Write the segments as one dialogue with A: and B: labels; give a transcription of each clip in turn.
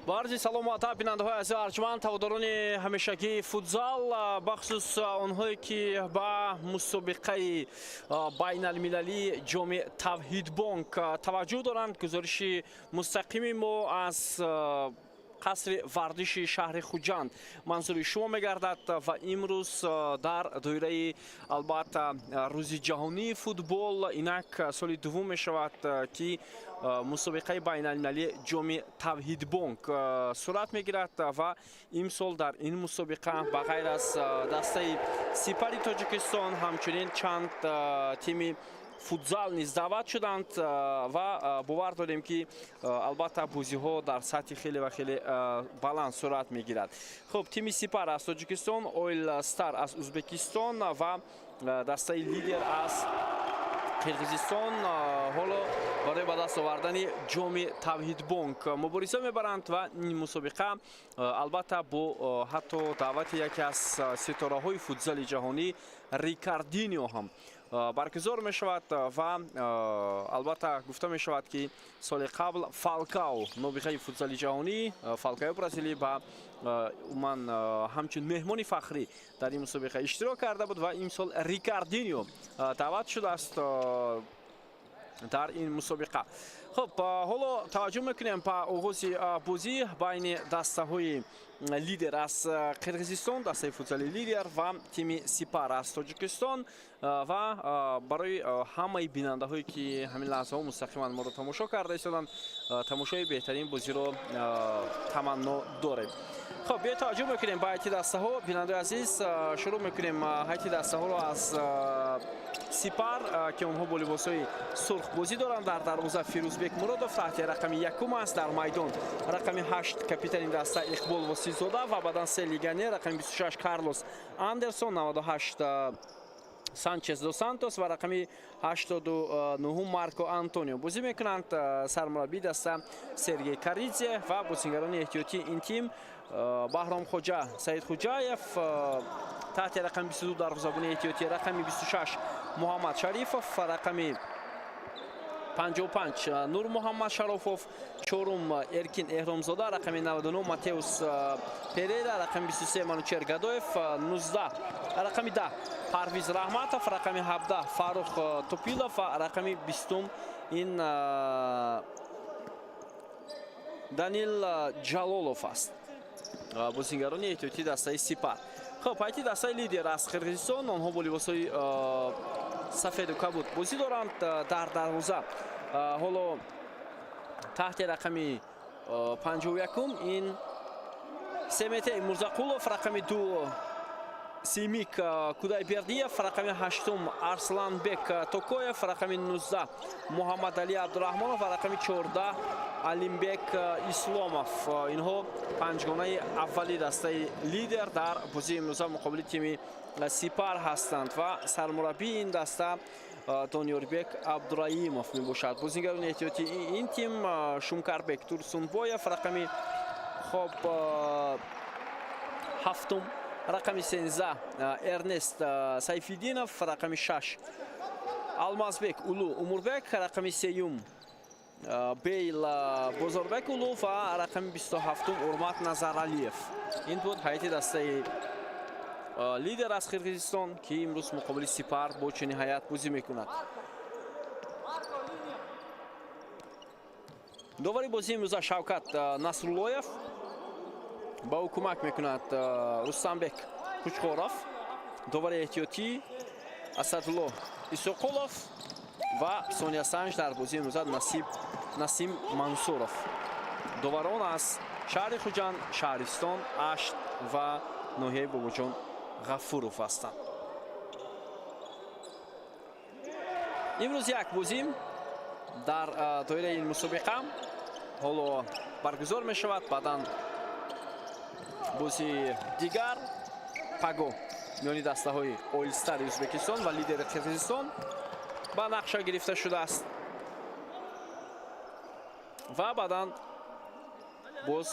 A: Барзи саломат бинандаҳои азиз арҷманд, ҳаводорони ҳамешагии футзал, бахусус онҳое ки ба мусобиқаи байналмилалии ҷоми Тавҳидбонк таваҷҷӯҳ доранд. Гузориши мустақими мо аз қасри вардиши шаҳри Хуҷанд манзури шумо мегардад ва имрӯз дар доираи албатта рӯзи ҷаҳонии футбол инак соли дуввум мешавад ки мусобиқаи байналмилалии ҷоми Тавҳидбонк сурат мегирад ва имсол дар ин мусобиқа ба ғайр аз дастаи Сипари Тоҷикистон ҳамчунин чанд тими футзал низ даъват шуданд ва бовар дорем ки албатта бозиҳо дар сатҳи хеле ва хеле баланд сурат мегирад. Хуб, тими Сипар аз Тоҷикистон, Ойл Стар аз Узбекистон ва дастаи лидер аз Қирғизистон ҳоло барои ба даст овардани ҷоми Тавҳидбонк мубориза мебаранд ва ин мусобиқа албатта бо ҳатто даъвати яке аз ситораҳои футзали ҷаҳонӣ Рикардиньо ҳам баргузор мешавад ва албатта гуфта мешавад ки соли қабл Фалкао нобиғаи футзали ҷаҳонӣ, Фалкао бразилӣ ба уман ҳамчун меҳмони фахрӣ дар ин мусобиқа иштирок карда буд ва имсол Рикардиньо даъват шудааст дар ин мусобиқа. Хуб, ҳоло таваҷҷӯҳ мекунем ба оғози бозӣ байни дастаҳои лидер аз Қирғизистон, дастаи футзали лидер ва тими Сипар аз Тоҷикистон ва барои ҳамаи бинандаҳое ки ҳамин лаҳзаҳо мустақиман моро тамошо карда истоданд, тамошои беҳтарин бозиро таманно дорем. Хуб, бия таваҷҷӯҳ мекунем ба ҳайти дастаҳо. Бинандаҳои азиз, шурӯъ мекунем ҳайти дастаҳоро аз Сипар ки онҳо бо либосҳои сурх бозӣ доранд. Дар дарвоза Фирӯзбек Муродов таҳти рақами якум аст. Дар майдон рақами 8 капитани даста Иқбол Восилзода ва баъдан 3 легионер рақами 26 Карлос Андерсон, 98 Санчес дос Сантос ва рақами 89 Марко Антонио бозӣ мекунанд. Сармураббии даста Сергей Каридзе ва бозингарони эҳтиётии ин тим Баҳром Хоҷа, Саид Хуҷаев, таҳти рақами 22 дарвозабони эҳтиётӣ рақами 26 Муҳаммад Шарифов, рақами 55 Нур Муҳаммад Шарофов, чорум Эркин Эҳромзода, рақами 99 Матеус Перейра, рақами 23 Манучер Гадоев, 19 рақами 10 Парвиз Раҳматов, рақами 17 Фарух Топилов ва рақами 20 ин Данил Ҷалолов аст. Бозингарони эҳтиётии дастаи Сипар. Хуб, ҳайти дастаи лидер аз Қирғизистон, онҳо бо либосҳои сафеду кабуд бозӣ доранд. Дар дарвоза ҳоло таҳти рақами 51 ин Семетей Мурзақулов, рақами 2 Симик Кудайбердиев, рақами 8 Арсланбек Токоев, рақами 19 Муҳаммад Али Абдураҳмонов ва рақами 14 Алимбек Исломов. Инҳо панҷгонаи аввали дастаи лидер дар бозии имрӯза муқобили тими Сипар ҳастанд ва сармураббии ин даста Дониёрбек Абдураимов мебошад. Бозингарони эҳтиётии ин тим Шумкарбек Турсунбоев, рақами хоб 7 рақами 13 Эрнест Сайфиддинов, рақами 6 Алмазбек Улу Умурбек, рақами 3 Бейл Бозорбек Улу ва рақами 27 Урмат Назаралиев. Ин буд ҳайати дастаи лидер аз Қирғизистон ки имрӯз муқобили Сипар бо чунин ҳайат бозӣ мекунад. довари бозии имрӯза Шавкат Насруллоев, ба ӯ кӯмак мекунад Рустамбек Кучқоров, довари эҳтиётӣ Асадулло Исоқулов ва сониасанҷ дар бозии имрӯза Насим Мансуров. доварон аз шаҳри Хуҷанд, Шаҳристон, Ашт ва ноҳияи Бобоҷон Ғафуров ҳастанд. имрӯз як бозӣ дар доираи ин мусобиқа ҳоло баргузор мешавад. баъдан бозии дигар Паго миёни дастаҳои Ойл Стари Узбекистон ва лидери Қирғизистон ба нақша гирифта шудааст ва баъдан боз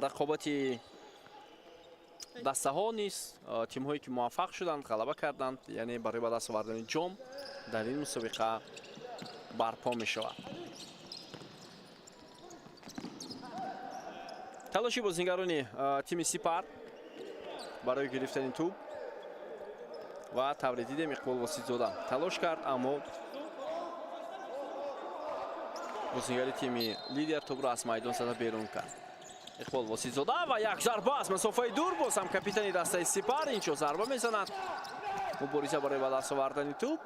A: рақобати дастаҳо низ тимҳое ки муваффақ шуданд, ғалаба карданд, яъне барои ба даст овардани ҷом дар ин мусобиқа барпо мешавад. талоши бозингарони тими Сипар барои гирифтани тӯб ва тавре дидем Иқбол Воситзода талош кард, аммо бозингари тими Лидер тӯбро аз майдон зада берун кард. Иқбол Воситзода ва як зарба аз масофаи дур, боз ҳам капитани дастаи Сипар инчо зарба мезанад. Мубориза барои ба даст овардани тӯб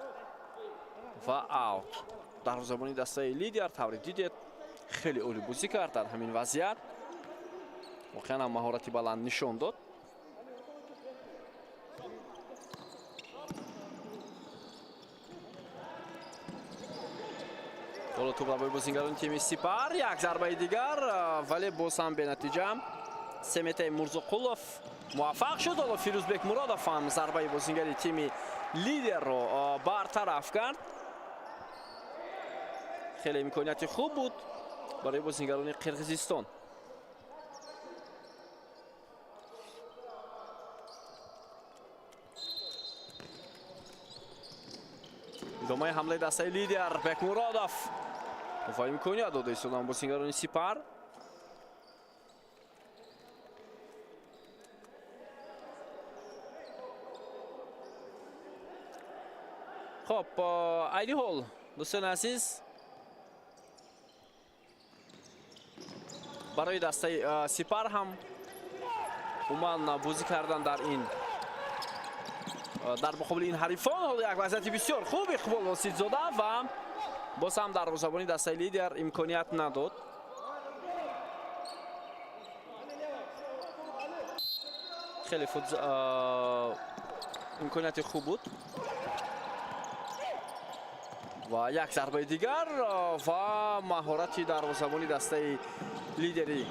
A: ва аут. дарвозабони дастаи Лидер тавре дидед хеле олӣ бозӣ кард дар ҳамин вазъият. воқеан ҳам маҳорати баланд нишон дод. ҳоло тӯб ба бозингарони тими Сипар, як зарбаи дигар, вале боз ҳам бенатиҷа. Семетаи Мурзоқулов муваффақ шуд. ҳоло Фирӯзбек Муродов ҳам зарбаи бозингари тими Лидерро бартараф кард. хеле имконияти хуб буд барои бозингарони Қирғизистон. идомаи ҳамлаи дастаи Лидер, Бекмуродов ва имконият дода истодан бозингарони Сипар. хоб, айни ҳол дӯстони азиз, барои дастаи Сипар ҳам умуман бозӣ кардан дар муқобили ин ҳарифон. ҳоло як вазъияти бисёр хуб Иқбол Воситзода ва боз ҳам дарвозабони дастаи Лидер имконият надод. хеле имконияти хуб буд ва як зарбаи дигар ва маҳорати дарвозабони дастаи Лидери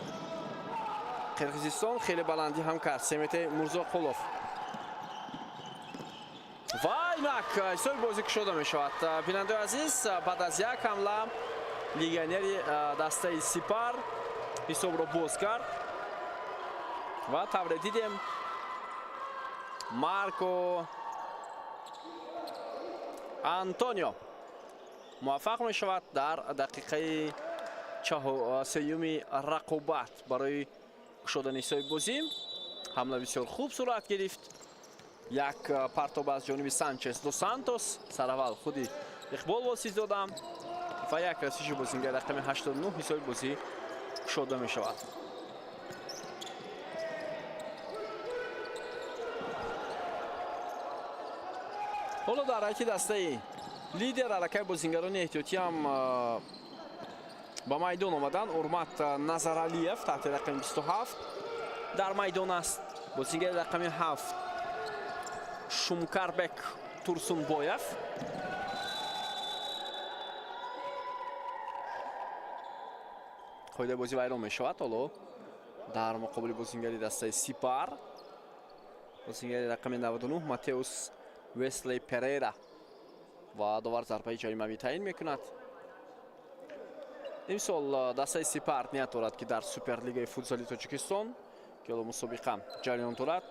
A: Қирғизистон хеле баландӣ ҳам кард. Семетаи Мурзоқулов ва инак ҳисоби бозӣ кушода мешавад. бинандаи азиз, баъд аз як ҳамла легионери дастаи Сипар ҳисобро боз кард ва тавре дидем Марко Антонио муваффақ мешавад дар дақиқаи сеюми рақобат барои кушодани ҳисоби бозӣ. ҳамла бисёр хуб сурат гирифт. як партоб аз ҷониби Санчес дос Сантос, сараввал худи Иқбол Воситзода ва як расиши бозингари рақами 89 ҳисоби бозӣ кушода мешавад. ҳоло дар ҳайати дастаи Лидер аллакай бозингарони эҳтиётӣ ҳам ба майдон омадан. Урмат Назаралиев таҳти рақами 27 дар майдон аст. бозингари рақами 7 Шумкарбек Турсунбоев. қоидаи бозӣ вайрон мешавад. ҳоло дар муқобили бозингари дастаи Сипар бозингари рақами 99 Матеус Веслей Перейра ва довар зарбаи ҷаримавӣ таъин мекунад. имсол дастаи Сипар ният дорад ки дар Суперлигаи футзали Тоҷикистон ки ҳоло мусобиқа ҷараён дорад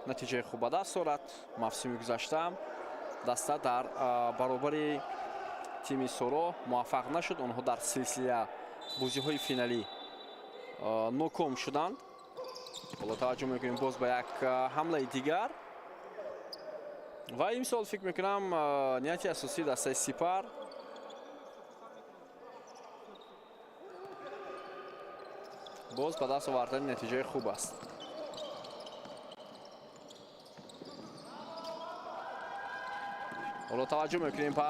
A: натиҷаи хуб ба даст орад. мавсими гузашта даста дар баробари тими Соро муваффақ нашуд. онҳо дар силсила бозиҳои финалӣ ноком шуданд. ҳоло таваҷҷӯҳ мекунем боз ба як ҳамлаи дигар ва имсол фикр мекунам нияти асосии дастаи Сипар боз ба даст овардани натиҷаи хуб аст. ҳоло таваҷҷӯҳ мекунем ба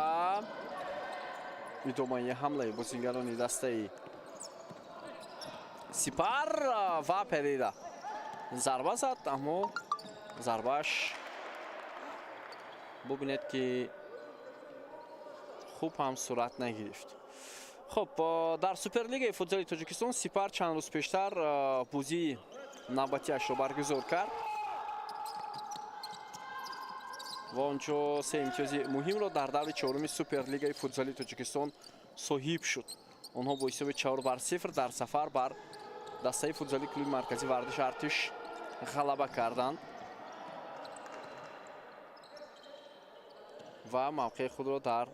A: идомаи ҳамлаи бозингарони дастаи Сипар ва Перейра зарба зад, аммо зарбааш бубинед ки хуб ҳам сурат нагирифт. хоб, дар Суперлигаи футзали Тоҷикистон Сипар чанд рӯз пештар бозии навбатиашро баргузор кард ва онҷо се имтиёзи муҳимро дар даври чоруми Суперлигаи футзали Тоҷикистон соҳиб шуд. онҳо бо ҳисоби 4-0 дар сафар бар дастаи футзали клуби марказии вардиши Артиш ғалаба карданд ва мавқеи худро дар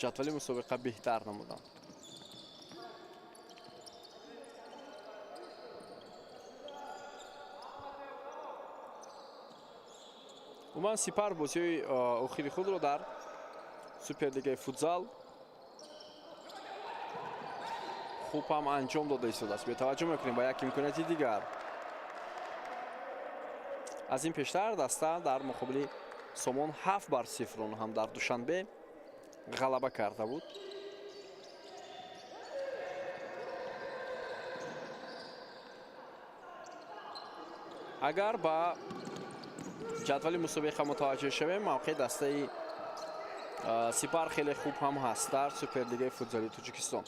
A: ҷадвали мусобиқа беҳтар намуданд. умуман Сипар бозиҳои охири худро дар Суперлигаи футзал хуб ҳам анҷом дода истодааст. бетаваҷҷӯҳ мекунем ба як имконияти дигар. аз ин пештар даста дар муқобили Сомон 7-0 он ҳам дар Душанбе ғалаба карда буд. агар ба ҷадвали мусобиқа мутаваҷҷӯҳ шавем, мавқеи дастаи Сипар хеле хуб ҳам ҳаст дар Суперлигаи футзали Тоҷикистон.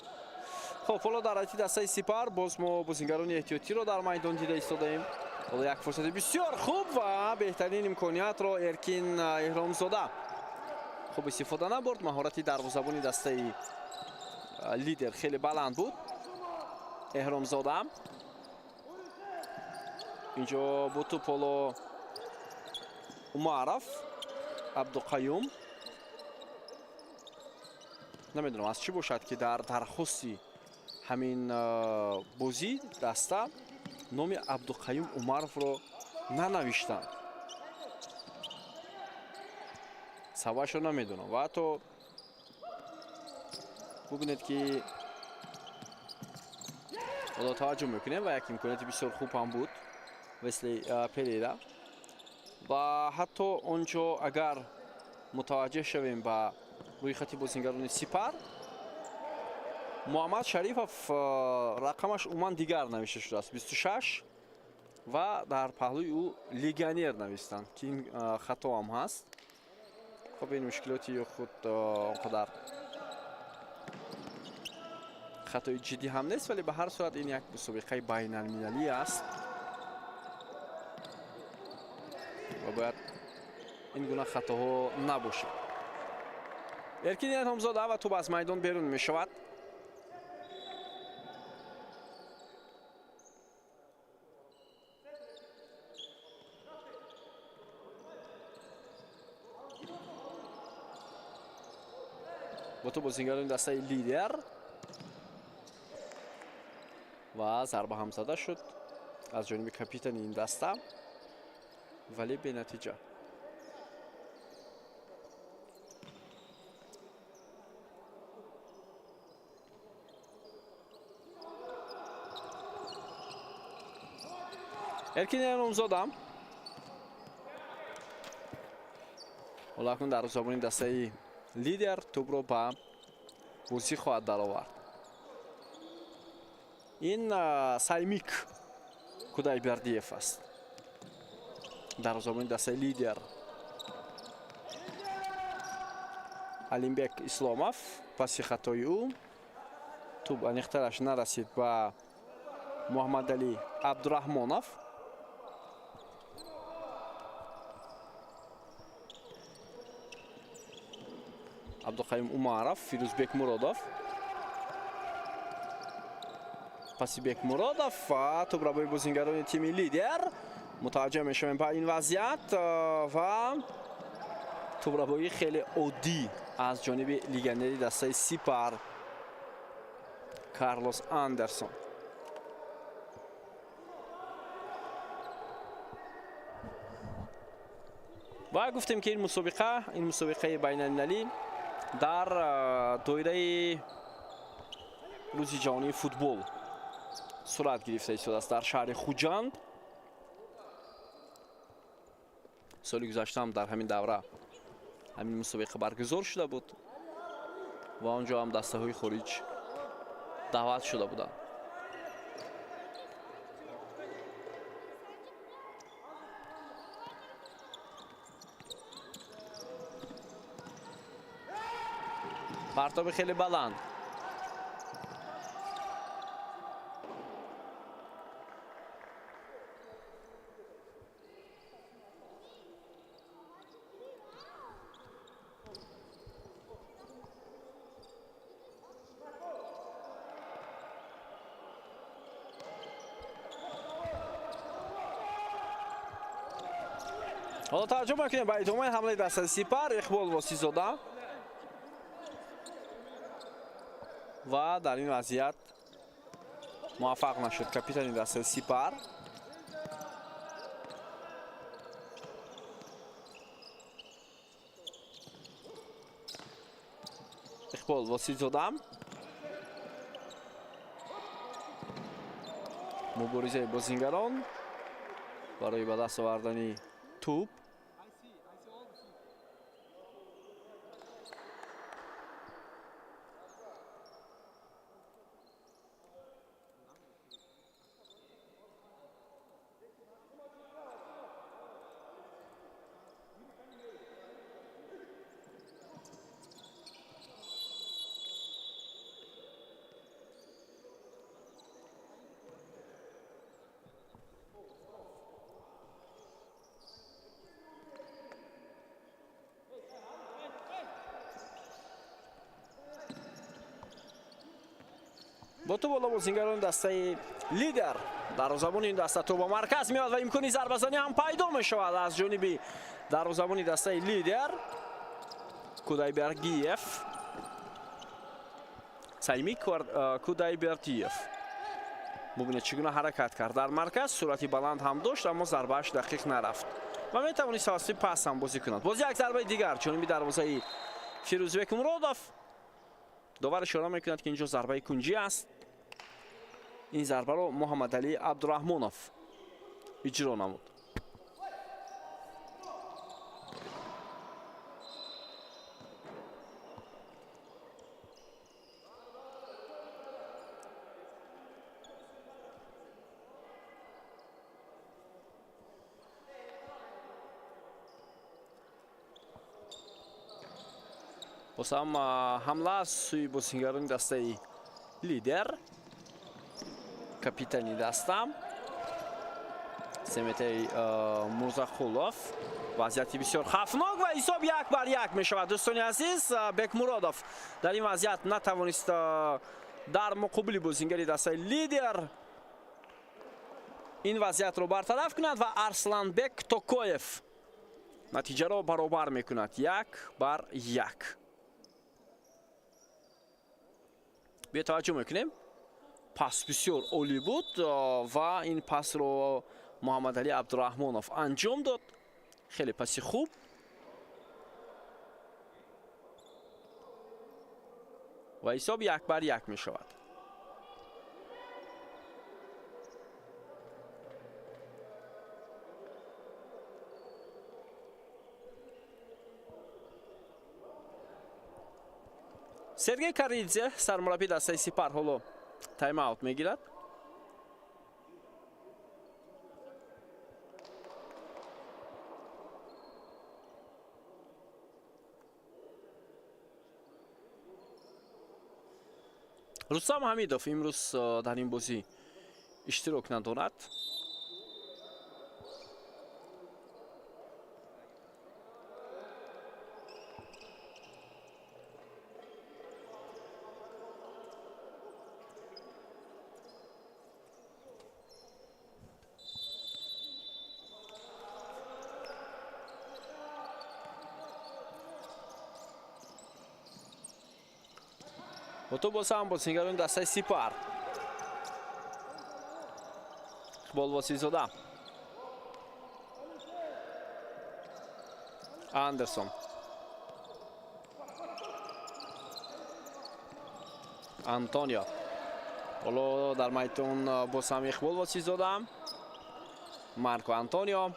A: хуб, ҳоло дар ҳайати дастаи Сипар боз мо бозингарони эҳтиётиро дар майдон дида истодаем. ҳоло як фурсати бисёр хуб ва беҳтарин имкониятро Эркин Эҳромзода хуб истифода набурд. маҳорати дарвозабони дастаи лидер хеле баланд буд. Эҳромзода инҷо бу туп ҳоло Умаров, Абдуқаюм. намедонам аз чӣ бошад ки дар дархости ҳамин бозӣ даста номи Абдуқаюм Умаровро нанавиштанд. сабабашро намедонам ва ҳатто бубинед ки ҳоло таваҷҷӯҳ мекунем ва як имконияти бисёр хуб ҳам буд Весли Перейра. ва ҳатто онҷо агар мутаваҷҷӯҳ шавем ба рӯйхати бозингарони Сипар, Муҳаммад Шарифов рақамаш умуман дигар навишта шудааст 26 ва дар паҳлӯи ӯ легионер навистанд ки ин хато ҳам ҳаст. хуб ин мушкилоти худ онқадар хатои ҷиддӣ ҳам нест, вале ба ҳар сурат ин як мусобиқаи байналмилалӣ аст ва бояд ин гуна хатоҳо набошад. Эркин Эҳромзода ва туп аз майдон берун мешавад. бо ту бозингарони дастаи лидер ва зарба ҳам зада шуд аз ҷониби капитани ин даста, вале бенатиҷа. Эркин Эҳромзода ҳоло акнун дар забони дастаи лидер тӯбро ба бозӣ хоҳад даровард. ин Саймик Кудайбердиев аст дар забони дастаи лидер. Алимбек Исломов паси хатои ӯ тӯб аниқтараш нарасид ба Муҳаммадалӣ Абдураҳмонов. Абдуқаюм Умаров, Фирӯзбек Муродов. паси Бекмуродов ва тӯбрабои бозингарони тими лидер. мутаваҷҷӯҳ мешавем ба ин вазъият ва тӯбрабои хеле оддӣ аз ҷониби легионери дастаи Сипар Карлос Андерсон. ва гуфтем ки ин мусобиқаи байналмилалӣ дар доираи рӯзи ҷаҳонии футбол сурат гирифта истодааст дар шаҳри Хуҷанд. соли гузашта ҳам дар ҳамин давра ҳамин мусобиқа баргузор шуда буд ва он ҷо ҳам дастаҳои хориҷ даъват шуда буданд. партоби хеле баланд. ҳоло таваҷҷӯҳ мекунем ба идомаи ҳамлаи дастаи Сипар. Иқбол Восизода ва дар ин вазъият муваффақ нашуд капитани дастаи Сипар. Иқбол Восилзода. муборизаи бозингарон барои ба даст овардани тӯб. با تو بالا بازیگران دسته لیدر دروازه‌بان این دسته تو با مرکز میاد و امکانی ضربه‌زنی هم پیدا می‌شود از جانب دروازه‌بان دسته لیدر کودایبرگیف. سایمی کودایبرگیف ببینید چگونه حرکت کرد در مرکز، سرعتی بلند هم داشت اما ضربه‌اش دقیق نرفت و میتوانست توسط پس هم بازی کند. باز یک ضربه دیگر جانب دروازه فیروزبک مرادov. داور اشاره میکند که اینجا ضربه کنجی است. این ضربه رو محمد علی عبدالرحمانov اجرا نمود. باز هم حمله از سوی بازیگران دسته لیدر. کاپیتانی دستم سمت مرزاخولov. وضعیتی بسیار خطرناک و حساب 1-1 می شود. دوستان عزیز، بک مرادov در این وضعیت نتوانست در مقابل بازیگر دسته لیدر این وضعیت رو برطرف کند و ارسلانبek توکویف نتیجه رو برابر می کند 1-1. به توجه میکنیم پاس بسیار عالی بود و این پاس رو محمد علی عبدالرحمانov انجام داد. خیلی پاسی خوب. و حساب 1-1 می شود. سرگی کاریدзе سرمربی دسته سپر حالا تایم اوت میگیرد. رستم حمیدov امروز در این بازی اشتراک ندارد. و تو باز هم بازیگران دسته سپر. اقبال واسیزاده. اندرسون. انتونیو. بالا در میدان باز هم اقبال واسیزاده. مارکو انتونیو.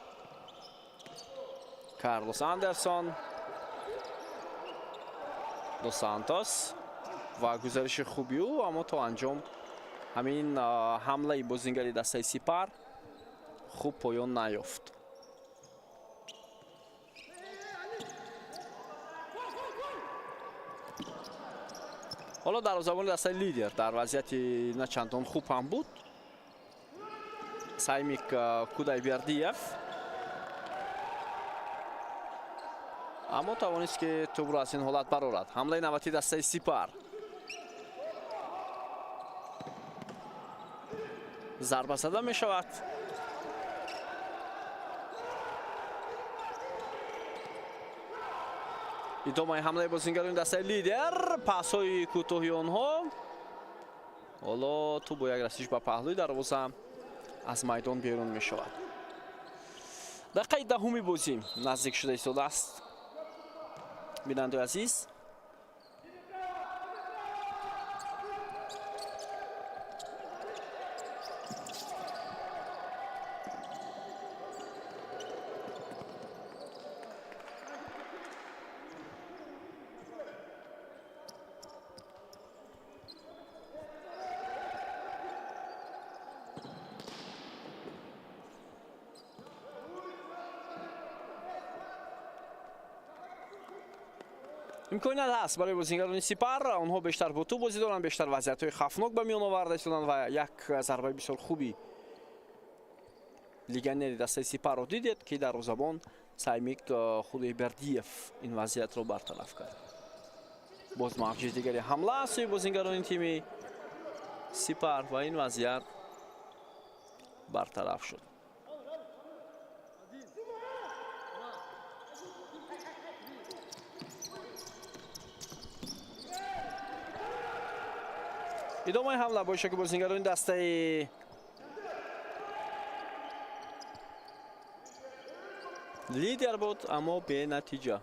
A: کارلوس اندرسون. دوس سانتوس. و گزارش خوبی او اما تا انجام همین حمله بازیگری دسته سپر خوب پایان نیافت. حالا دروازه‌بان دسته لیدر در وضعیت نه چندان خوب هم بود. سایمیک کودایبردیف اما توانست که توپ را از این حالت برآورد. حمله نوبتی دسته سپر. ضربه زده می شود. ادامه حمله بازیگران دسته لیدر. پاس های کوتاهی آنها. حالا تو با یک رسیدگی به پهلوی دروازه از میدان بیرون می شود. دقیقه دهمی بازی نزدیک شده است. بیننده عزیز имконият ҳаст барои бозигарони Сипар. онҳо бештар бо ту бозӣ доранд, бештар вазъиятҳои хавфнок ба миён оварда истоданд ва як зарбаи бисёр хуби легионери дастаи Сипарро дидед ки дарвозабон саъй мекард худи Бердиев ин вазъиятро бартараф кард. боз мавҷи дигари ҳамла аз сӯи бозигарони тими Сипар ва ин вазъият бартараф шуд. идомаи ҳамла бо ишаки бозигарони дастаи лидер буд, аммо бенатиҷа.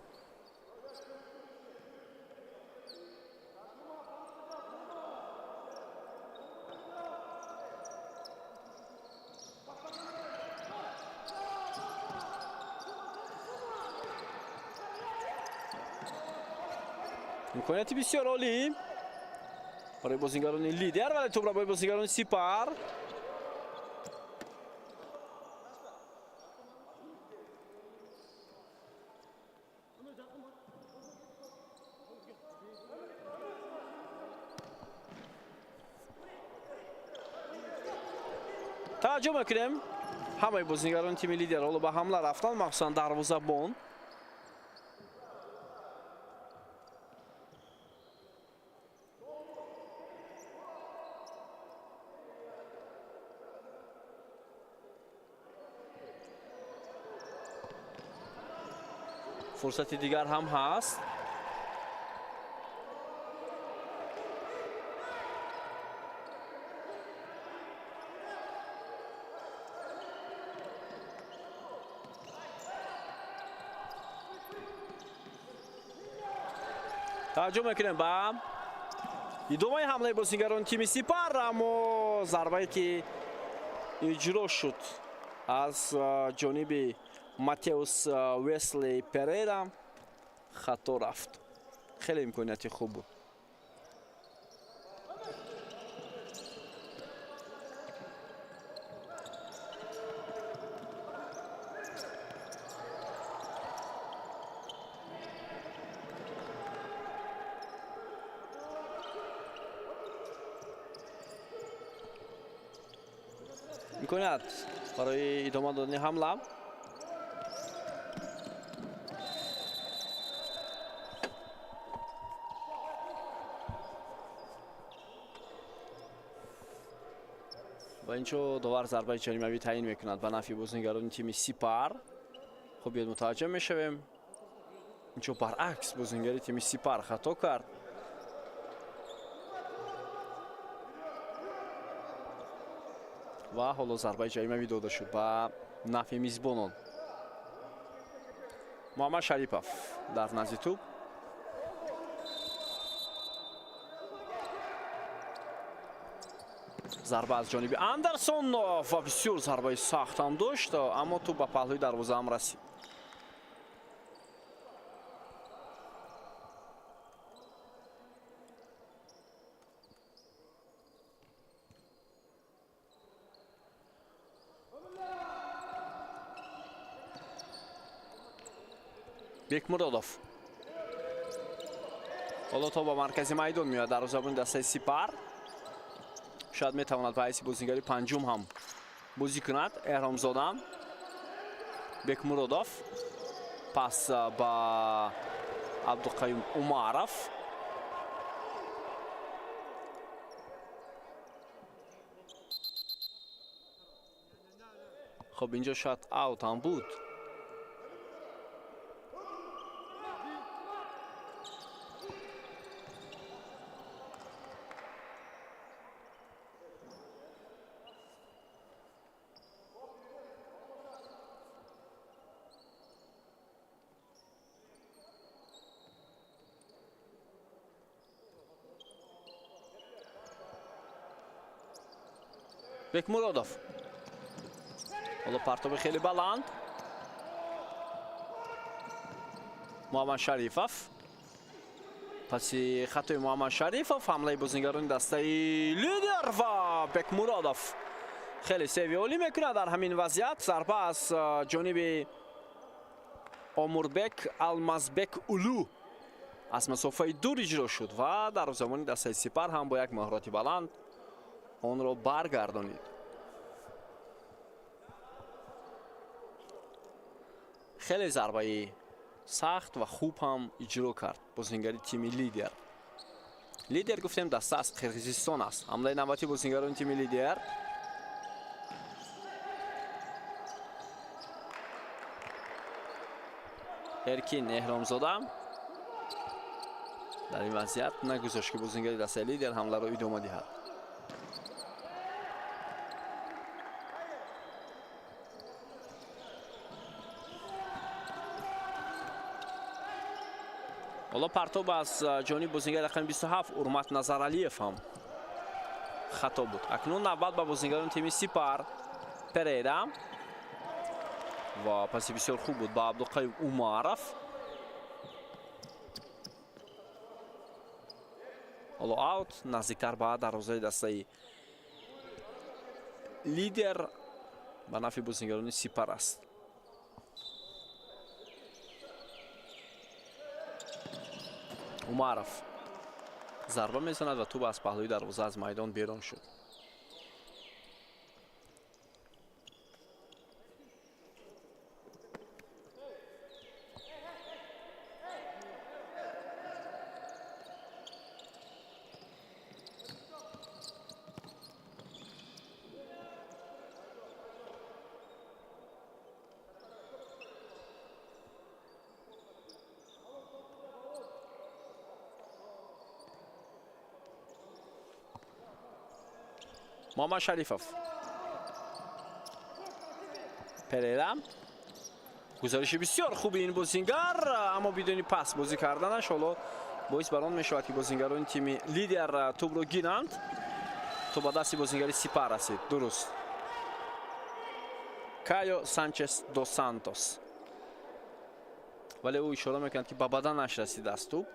A: имконияти бисёр олӣ برای بازیگران لیدر ولی توپ را برای بازیگران سپر. توجه میکنیم همه بازیگران تیم لیدر حالا به حمله رفتن، مخصوصا دروازه‌بان. فرصتی دیگر هم هست. توجه میکنیم با ادامه حمله بازیگران تیم سپر، اما ضربه‌ای که اجرا شد از جانب ماتئوس ویسلی پریرا خطا رفت. خیلی امکانیت خوب بود. امکانیت برای ادامه دادن حمله. با اینجا داور ضربه جریمه‌ای تعیین میکند به نفع بازیگران تیم سپر. خب بیاد متوجه میشویم اینجا برعکس بازیگری تیم سپر خطا کرد. و حالا ضربه جریمه‌ای داده شد به نفع میزبانان. محمد شریفов در نزد توپ. ضربه از جانب اندرسون و بسیار ضربه سخت هم داشت، اما توپ به پهلوی دروازه هم رسید. بکمرادوف حالا تا با مرکز میدان میاد، دروازه‌بان دسته سپر. شاید میتواند به حیث بازیگری پنجم هم بازی کند. احرامزاده بکمرادوف پس با عبدالقیوم عمرов. خب اینجا شاید اوت هم بود. بکمرادوف حالا پرتاب خیلی بلند. محمد شریفов پس خطای محمد شریفов. حمله بازیگران دسته لیدر و بکمرادوف خیلی سیو عالی میکنه در همین وضعیت. ضربه از جانب اموربک المازبک اولو аз масофаи дур иҷро шуд ва дарвозабони дастаи Сипар ҳам бо як маҳороти баланд онро баргардонид. хеле зарбаи сахт ва хуб ҳам иҷро кард бозингари тими Лидер. Лидер гуфтем даста аз Қирғизистон аст. ҳамлаи навбати бозингарони тими Лидер. Эркин Эҳромзода дар ин вазъият нагузошт ки бозингари дастаи Лидер ҳамларо идома диҳад. ҳоло партоб аз ҷониби бозингари рақами 27 Урмат Назаралиев ҳам хато буд. акнун навбат ба бозингарони тими Сипар. Переда ва паси бисёр хуб буд ба Абдуқаим Умаров. ҳоло аут наздиктар ба дарвозаи дастаи Лидер ба нафи бозингарони Сипар аст. Умаров зарба мезанад ва тӯб аз паҳлӯи дарвоза аз майдон берун шуд. محمد شریفов. Переда. گزارش بسیار خوبی این بازیگر اما بدون پاس بازی کردنش حالا باعث بر آن میشود که بازیگران تیم لیدر توپ رو گیرند. تو با دست بازیگری سپار رسید. درست. کایو سانچز دو سانتوس. ولی او اشاره میکند که با بدنش رسید از توپ.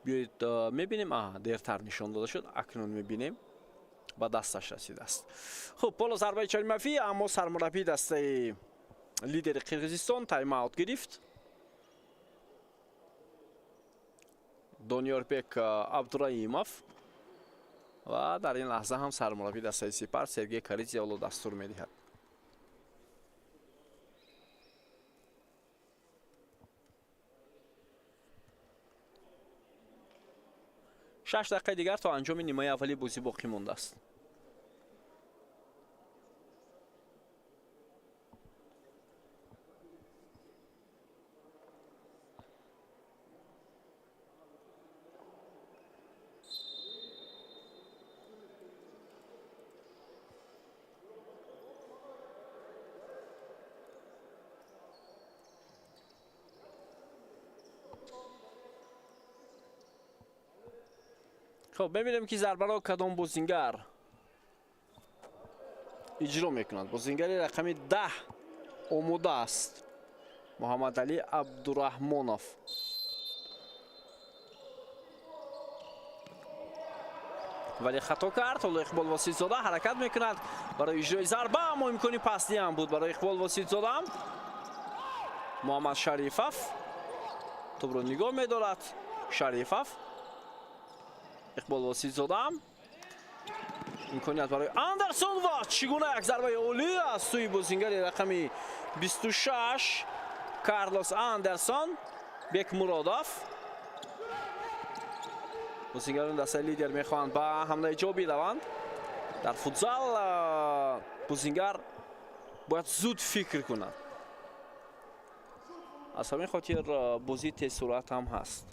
A: بیایید میبینیم دیرتر نشان داده شد. اکنون میبینیم با دستش رسیده است. خب بالا ضربه چهارم منفی اما سرمربی دسته لیدر قرقیزستان تایم اوت گرفت. دونیوربek عبدالرحیمов و در این لحظه هم سرمربی دسته سپر سرگی کاریزیالو دستور میدهد. شش دقیقه دیگر تا انجام نیمه اولی بازی باقی مونده است. خب ببینیم که ضربه را کدام بازیگر اجرا میکند. بازیگر رقم 10 آماده است. محمد علی عبدالرحمانov. ولی خطا کرد. حالا اقبال واسیزاده حرکت میکند برای اجرای ضربه اما امکانی پستی هم بود برای اقبال واسیزاده. محمد شریفов توپ رو نگاه میدارد. شریفов اقبال واسیزاده امکانیت برای اندرسون و چگونه یک ضربه عالی از سوی بازیگر رقم 26 کارلوس اندرسون. بک مرادوف بازیگران دسته لیدر میخواهند با حمله جا بروند. در فوتزال بازیگر باید زود فکر کند. از همین خاطر بازی تیز سرعت هم هست.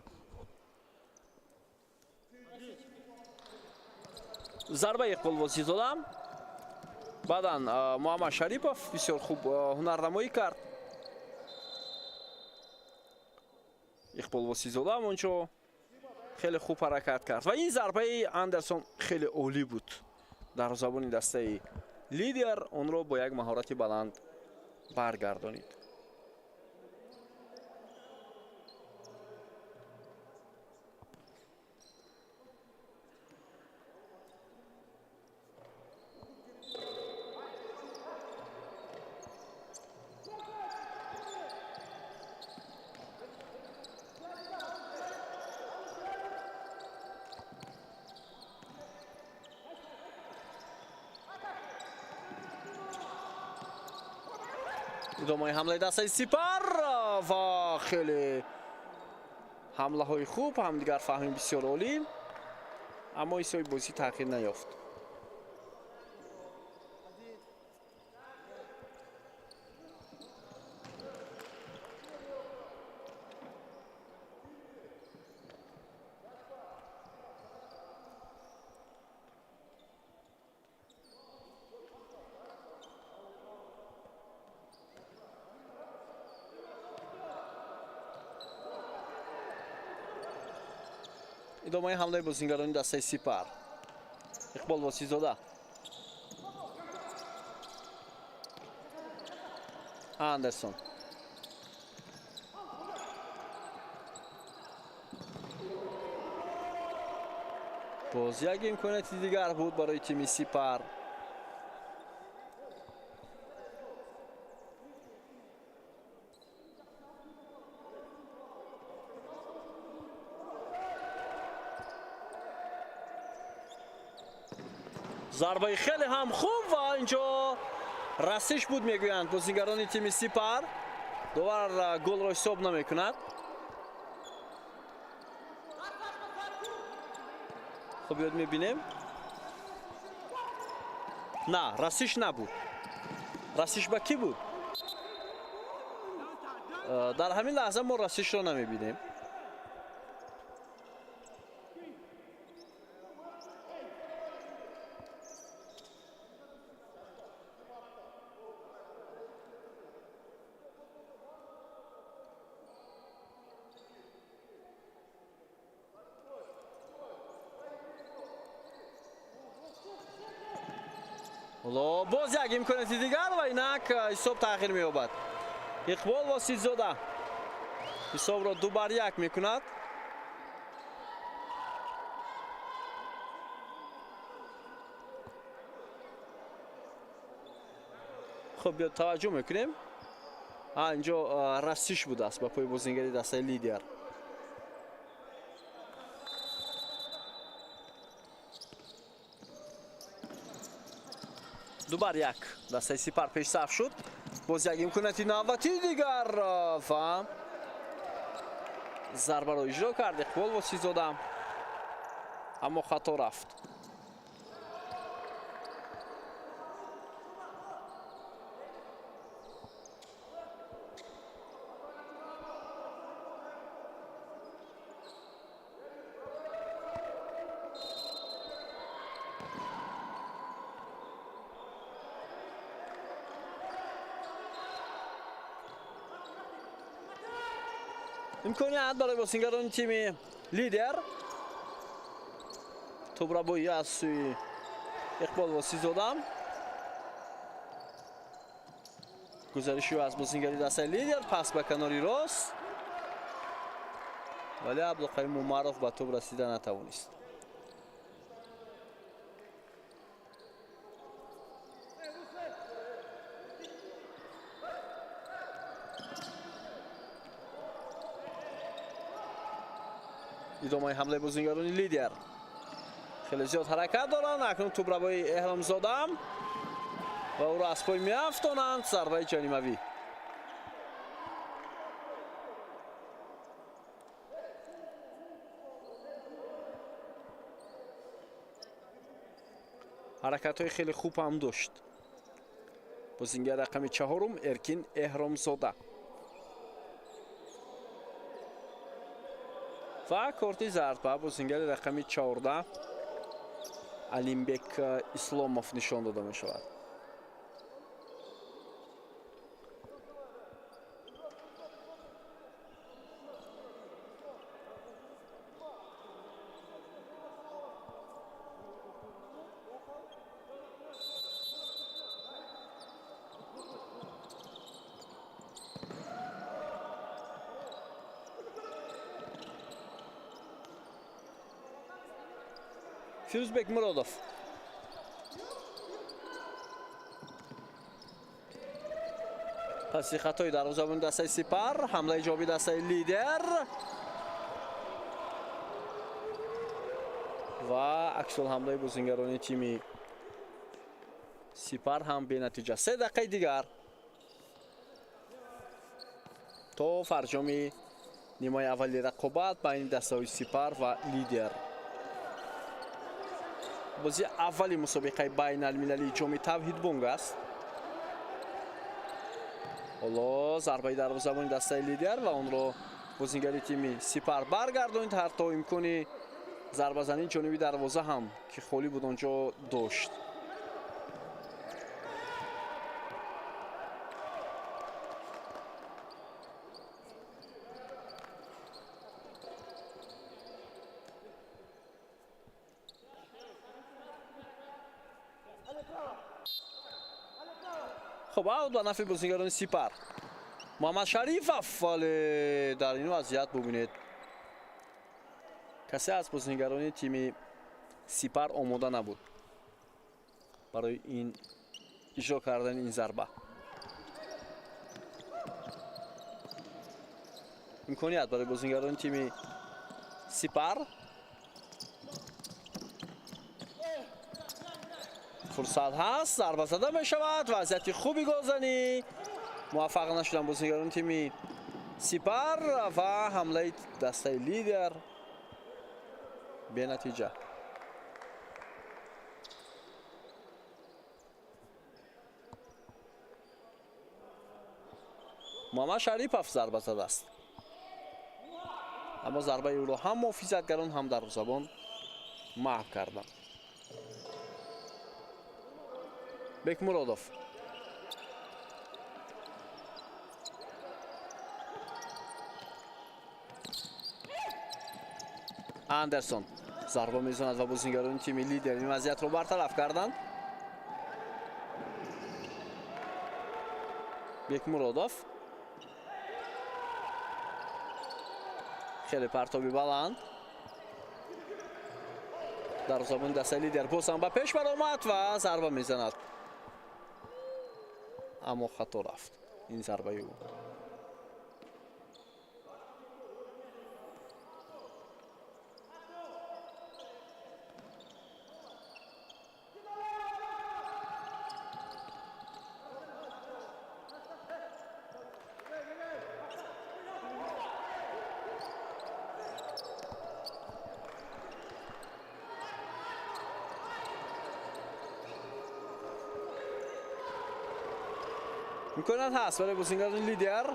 A: ضربه اقبال واسیزاده. بعداً محمد شریفов بسیار خوب هنرنمایی کرد. اقبال واسیزاده همونجا خیلی خوب حرکت کرد و این ضربه اندرسون خیلی عالی بود. در زبان دسته لیدر اون رو با یک مهارت بلند برگردانید. ادامه حمله دستای سپر و خیلی حمله های خوب هم دیگر فهمیم بسیار عالی، اما ایسای بازی تغییر نیافت. ادامه حمله بازیگران دسته سپر. اقبال واسیزاده، اندرسون، باز یک امکانیت دیگر بود برای تیم سپر. ضربه خیلی هم خوب و اینجا رسش بود میگویند بازیگران تیم سپر. دوباره گل را حساب نمیکند. خب یاد میبینیم نه رسش نبود. رسش با کی بود؟ در همین لحظه ما رسش را نمیبینیم. باز یک امکانیت دیگر و اینک حساب تغییر می‌یابد. اقبال واسیزاده حساب را 2-1 میکند. خب بیاد توجه میکنیم اینجا رسیش بوده است با پای بازیگری دسته لیدر. دوباره یک دسته سپر پیش صف شد. باز یک امکانیت نوبتی دیگر و ضربه را اجرا کرد اقبال واسیزاده، اما خطا رفت. امکانیت برای بازیگران تیم لیدر. توپ را بایی از سوی اقبال واسیزاده. گزارشی از بازیگری دسته لیدر پس به کناری راست، ولی عبدالقیم معروف به توپ رسیدن نتوانست. ادامه حمله بازیگران لیدر. خیلی زیاد حرکت دارند. اکنون توپ را با احرام زاده و او را از پای میافتانند. ضربه جریمه‌ای. حرکت های خیلی خوب هم داشت بازیگر رقم 4 ارکین احرام زاده. و کارت زرد به بازیگر رقم 14 علیم-بک اسلاموف نشان داده می شود. فیروزبک مرادوف. پس خطای دروازه‌بان دسته سپر. حمله ایجابی دسته لیدر و عکس الحمله بازیگران تیم سپر هم به نتیجه 3 دقیقه دیگر то фарҷоми нимои аввали рақобат байни дастаҳои Сипар ва Лидер. бозии аввали мусобиқаи байналмилалии ҷоми Тавҳидбонг аст. ҳоло зарбаи дарвозабони дастаи Лидер ва онро бозингари тими Сипар баргардонид. ҳатто имкони зарбазании ҷониби дарвоза ҳам ки холӣ буд онҷо дошт. خب аут ба нафи бозингарони Сипар. Муҳаммад Шарифов, вале дар ин вазъият бубинед касе аз бозингарони тими Сипар омода набуд барои ин иҷро кардани ин зарба. имконият барои бозингарони тими Сипар. фурсат ҳаст, зарба зада мешавад. вазъияти хуби гулзанӣ. муваффақ нашуданд бозингарони тими Сипар ва ҳамлаи дастаи Лидер бенатиҷа. муҳаммад Шарипов зарба задааст. аммо зарбаи ӯро ҳам муҳофизатгарон ҳам дарвозабон маҳв карданд. Бекмуродов. Андерсон зарба мезанад ва бозингарони тими Лидер ин вазъиятро бартараф карданд. Бекмуродов. хеле партоби баланд. дарвозабони дастаи Лидер бозам ба пеш баромад ва зарба мезанад. аммо хато рафт ин зарбаи ӯ. имконият ҳаст барои бозингарони Лидер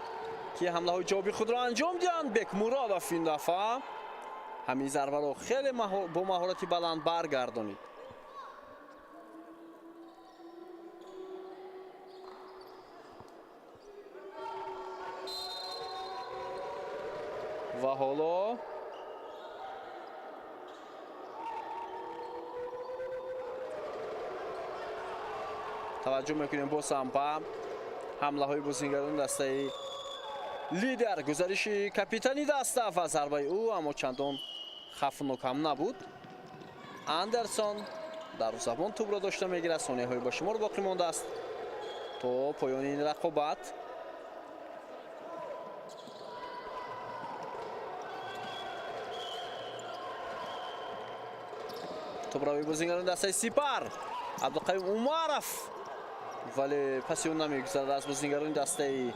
A: ки ҳамлаҳои ҷавоби худро анҷом диҳанд. Бекмуродов ин дафъа ҳамин зарбаро хеле бо маҳорати баланд баргардонид. ва ҳоло таваҷҷӯҳ мекунем боз ҳам ба ҳамлаҳои бозингарони дастаи Лидер. гузариши капитани даста ва зарбаи ӯ аммо чандон хавфнок ҳам набуд. Андерсон дарвозабон тӯбро дошта мегирад. сонияҳои ба шумор боқӣ мондааст то поёни ин рақобат. тӯбрави бозингарони дастаи Сипар. Абдуқаим Умаров вале паси он намегузарад аз бозингарони дастаи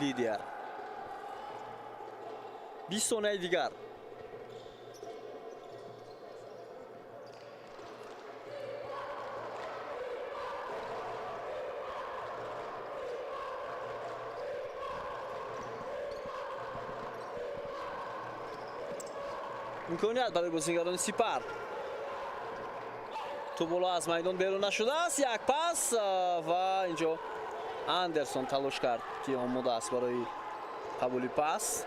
A: Лидер. 20 сонияи дигар. имконият барои бозингарони Сипар. тӯбола аз майдон берун нашудааст. як пас ва инҷо Андерсон талош кард ки омода аст барои қабули пас.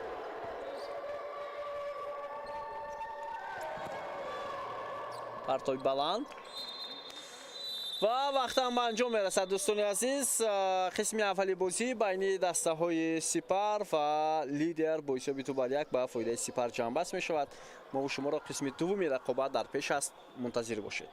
A: партоби баланд ва вақтам ба анҷом мерасад. дӯстони азиз, қисми аввали бозӣ байни дастаҳои Сипар ва Лидер бо ҳисоби 2-1 ба фоидаи Сипар ҷамъбаст мешавад. мо шуморо қисми дуввуми рақобат дар пеш аст. мунтазир бошед.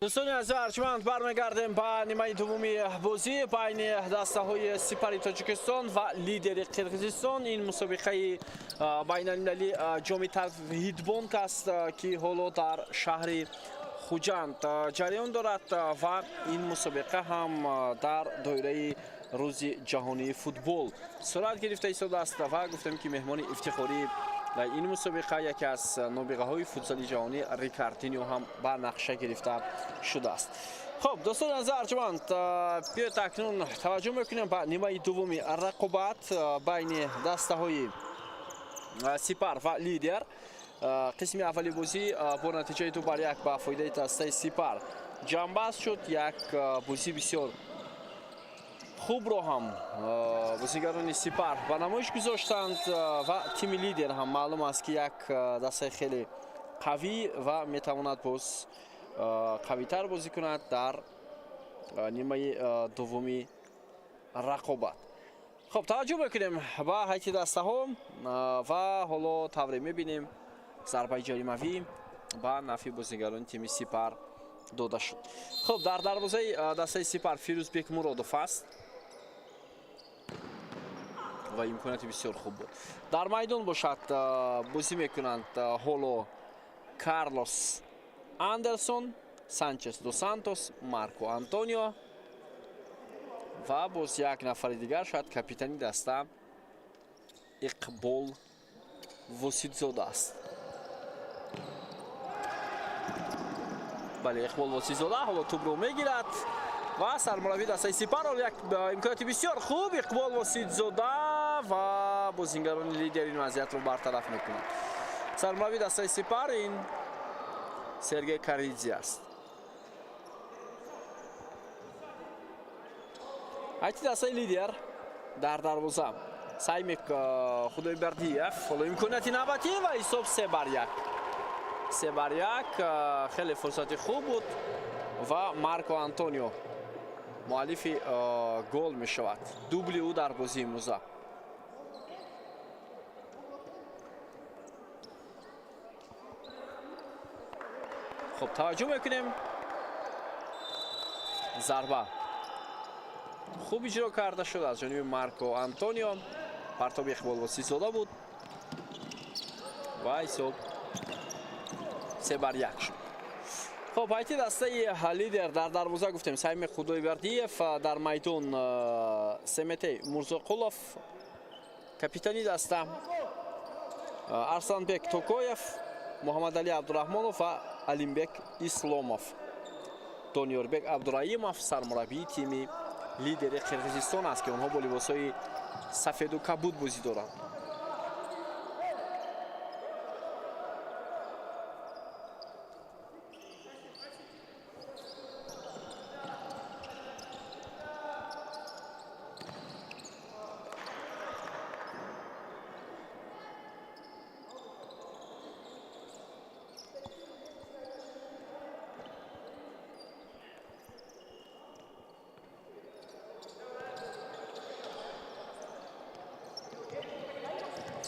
A: دوستان عزیز ارجمند برمیگردیم به نیمه دومی بازی بین دسته‌های سپاهی تاجیکستان و لیدر قرقیزستان. این مسابقه بین المللی جام توحیدبانک است که حالا در شهر خوجند جریان دارد و این مسابقه هم در دایره روز جهانی فوتبال صورت گرفته ایستاده است و گفتم که مهمان افتخاری این مسابقه یکی از نابغه‌های فوتسال جهانی ریکاردینیو هم بر نقشه گرفته شده است. خب دوستان از ارجمند بیایید اکنون توجه میکنیم به نیمه دومی رقابت بین دسته‌های سپار و لیدر. قسم اولی بازی با نتیجه 2-1 به فایده دسته سپار جنببست شد. یک بازی بسیار خوب رو هم بازیگران سپار به نمایش گذاشتند و تیم لیدر هم معلوم است که یک دسته خیلی قوی و میتواند باز قوی‌تر بازی کند در نیمه دومی رقابت. خب توجه بکنیم به هیئت دسته ها و حالا تبری میبینیم ضربه جریمه‌ای به نفع بازیگران تیم سپار داده شد. خب در دروازه دسته سپار فیروزبک مرادوف است و امکاناتی بسیار خوب بود. در میدان باشد بازی میکنند هولو کارلوس اندرسون، سانچز دو سانتوس، مارکو آنتونیو و باز یک نفر دیگر شاید کاپیتانی دسته اقبال وسیدزاده است. بله اقبال وسیدزاده حالا توپ رو میگیرد و سرمربی دسته سپار یک امکاناتی بسیار خوب اقبال وسیدزاده و بازیگران لیدر این وضعیت رو برطرف میکنند. سرمربی دسته سپار این سرگی کاریدزی است. هیئت دسته لیدر در دروازه سعی میکنه خدایبردیف حالا امکاناتی نباتی و حساب 3-1 خیلی فرصت خوب بود و مارکو آنتونیو مؤلف گل می شود. دوبلی او در بازی امروزه. خب توجه میکنیم ضربه خوب اجرا کرده شد از جانب مارکو آنتونیو. پرتاب اقبال وسیدزاده بود و حساب 3-1 شد. خب هیئت دسته لیدر در دروازه گفتیم سعیم خدایبردیف، در میدان سمته مرزاقولوف، کاپیتانی دسته ارسلانبek توکویف، محمد علی عبدالرحمانов و علیمبek اسلامов. دانیاربek عبدالرحیمov سرمربی تیم لیدر قرقیزستان است که آنها با لباس‌های سفید و کبود بازی دارند.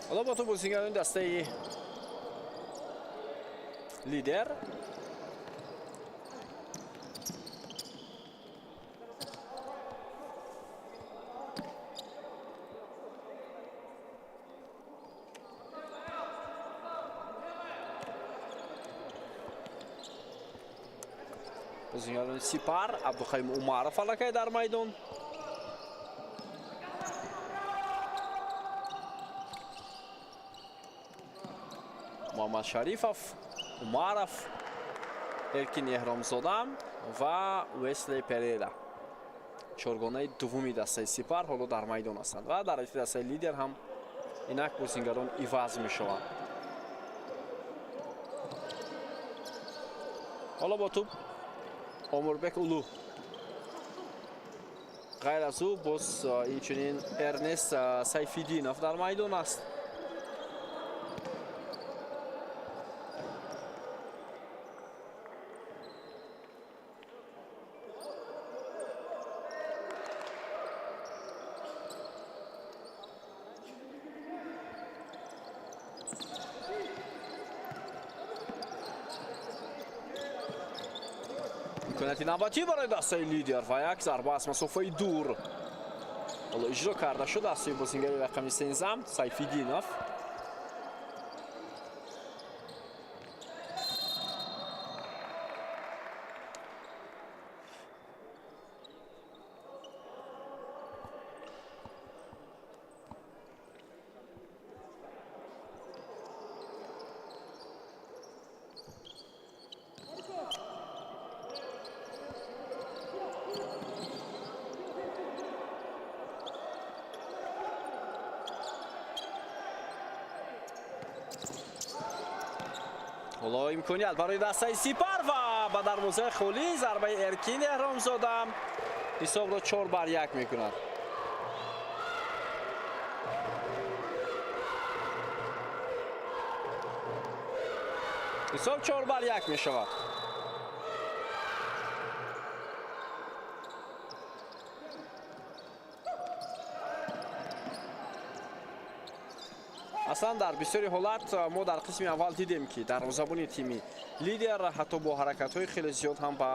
A: حالا با تو بازیگران دسته لیدر بازیگران سپار عبدالخیم اومارов علاقه در میدان. محمد شریفов، اومارов، ارکین احرامزاده و ویسلی پریرا چهارگانه دومی دسته سپار حالا در میدان هستند و در دسته لیدر هم اینک بازیگران عوض میشوند. حالا با توپ اموربک اولو، غیر از او باز اینچنین ارنست سیفیدینov در میدان است. имконияти навбатӣ барои дастаи лидер ва як зарба аз масофаи дур ҳоло иҷро карда шуд аз сӯи бозингари рақами 13 Сайфиддинов. ҳоло имконият барои дастаи Сипар ва ба дарвозаи холӣ зарбаи Эркин Эҳромзода ҳисобро 4-1 мекунад. ҳисоб 4-1 мешавад. аслан дар бисёри ҳолат мо дар қисми аввал дидем ки дарвозабони тими лидер ҳатто бо ҳаракатҳои хеле зиёд ҳам ба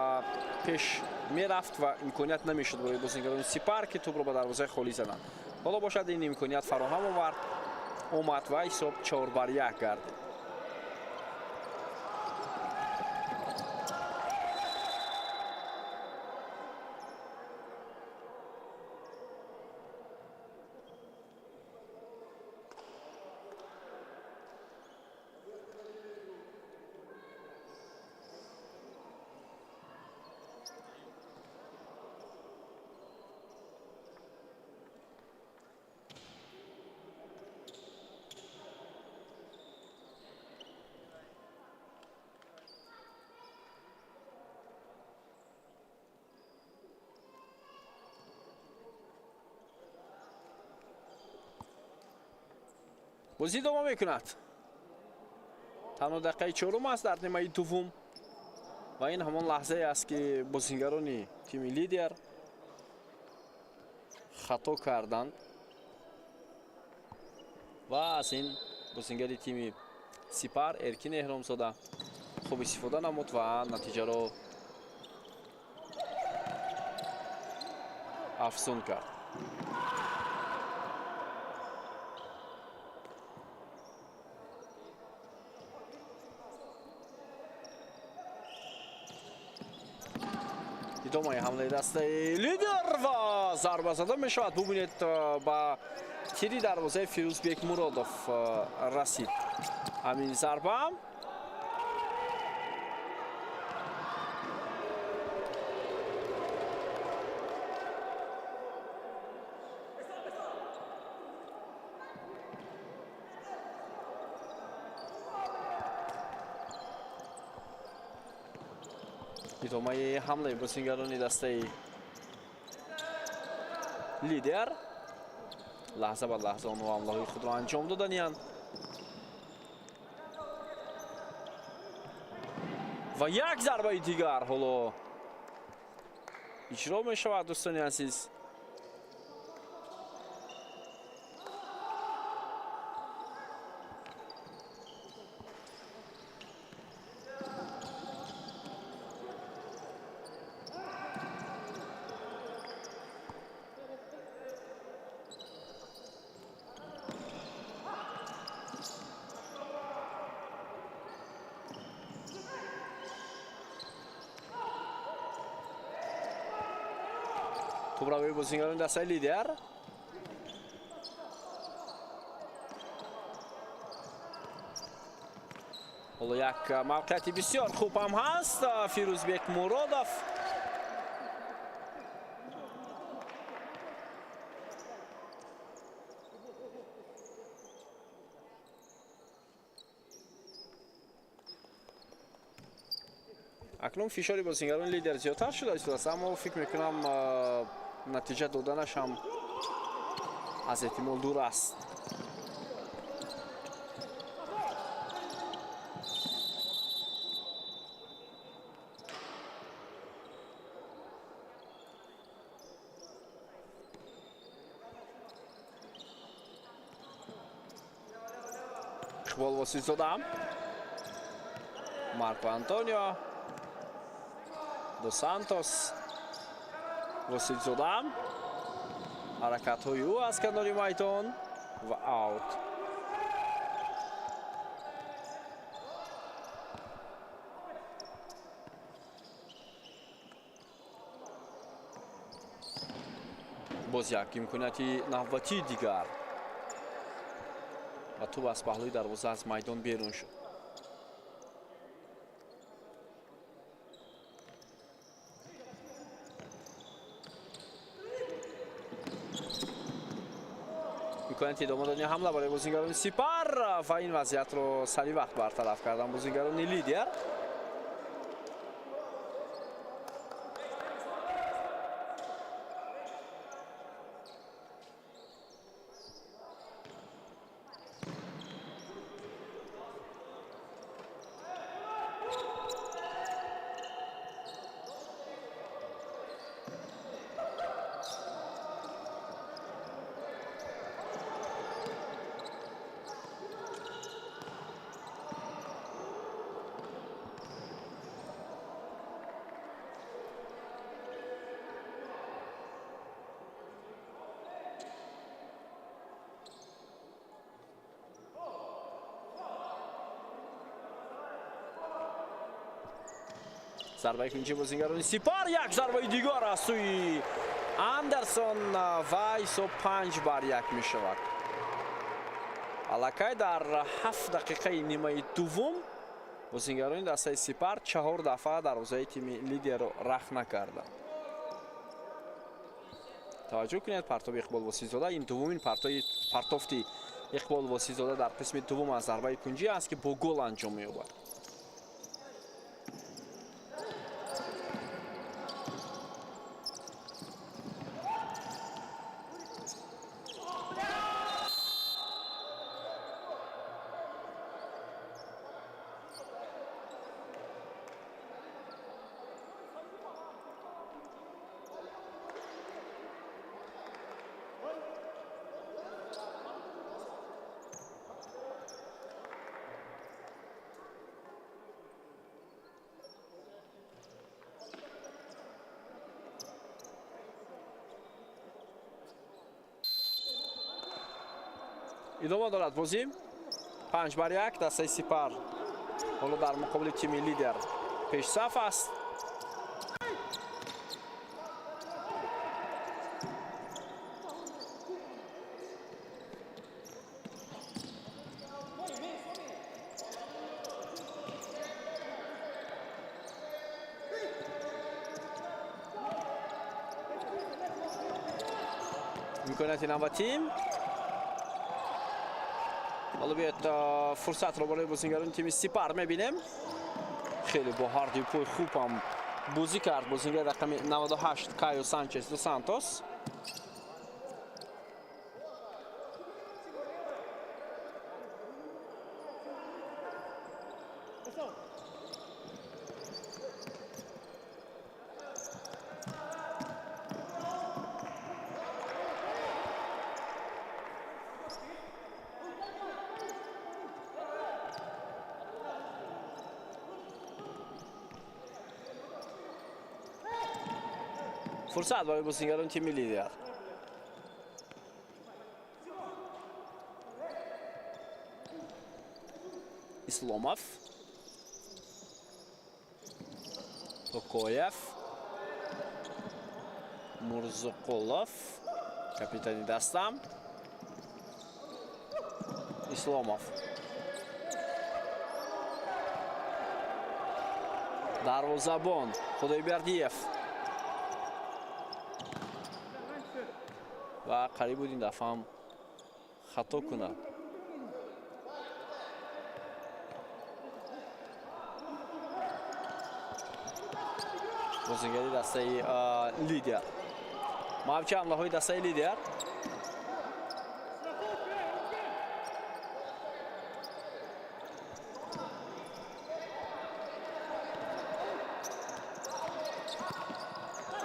A: пеш мерафт ва имконият намешуд барои бозингарони Сипар ки тӯбро ба дарвозаи холӣ зананд. ҳоло бошад ин имконият фароҳам омад ва ҳисоб 4-1 гардид. بازی دوام میکند. تنها دقیقه 4 است در نیمه دوم و این همان لحظه است که بازیگران تیم لیدر خطا کردند و از این بازیگر تیم سپر ارکین احرامزاده خوب استفاده نمود و نتیجه را افزون کرد. ادامه حمله دسته لیدر و ضربه زده می شود. ببینید با تیری دروازه فیروزبک مرادوف رسید همین ضربه. ادامه حمله بازیگران دسته لیدر لحظه به لحظه آنها حمله خود را انجام دادند و یک ضربه دیگر حالا اجرا می شود. دوستان عزیز توپ را به بازیگران دسته لیدر حالا یک موقعیت بسیار خوب هم هست. فیروزبک مرادوف اکنون فشار بازیگران لیدر زیادتر شده است اما فکر میکنم نتیجه دادنش هم از احتمال دور است. شبال واسید زدم مارکو آنتونیو Dos Santos Восилзода ҳаракатҳои ӯ аз канори майдон ва аут. боз як имконияти навбатии дигар ва тӯб аз паҳлӯи дарвоза аз майдон берун шуд. имконияти идома додани ҳамла барои бозингарони Сипар ва ин вазъиятро сари вақт бартараф кардан бозингарони Лидер. зарбаи кунҷи бозингарони Сипар, як зарбаи дигар аз сӯи Андерсон ва ҳисоб 5-1 мешавад. аллакай дар 7 дақиқаи нимаи дуввум бозингарони дастаи Сипар 4 дафъа дарвозаи тими Лидерро рахна карданд. таваҷҷӯҳ кунед, партоби Иқбол Восилзода ин дуввумин партофти Иқбол Восилзода дар қисми дуввум аз зарбаи кунҷи аст ки бо гол анҷом меёбад. идома дорад бозӣ 5-1 дастаи Сипар ҳоло дар муқобили тими Лидер пешсаф аст. имконияти навбатӣ ҳоло биёед фурсатро барои бозингарони тими Сипар мебинем. хеле бо ҳарди пӯи хуб ҳам бозӣ кард бозингари рақами 98 Кайо Санчес дос Сантос. фурсат барои бозингарони тими Лидер. исломов, токоев, мурзуқулов, капитани дастам, исломов, дарвозабон Худойбердиев ва қариб буд ин дафъа ҳам хато кунад. бозингари дастаи Лидер. мавҷи ҳамлаҳои дастаи Лидер.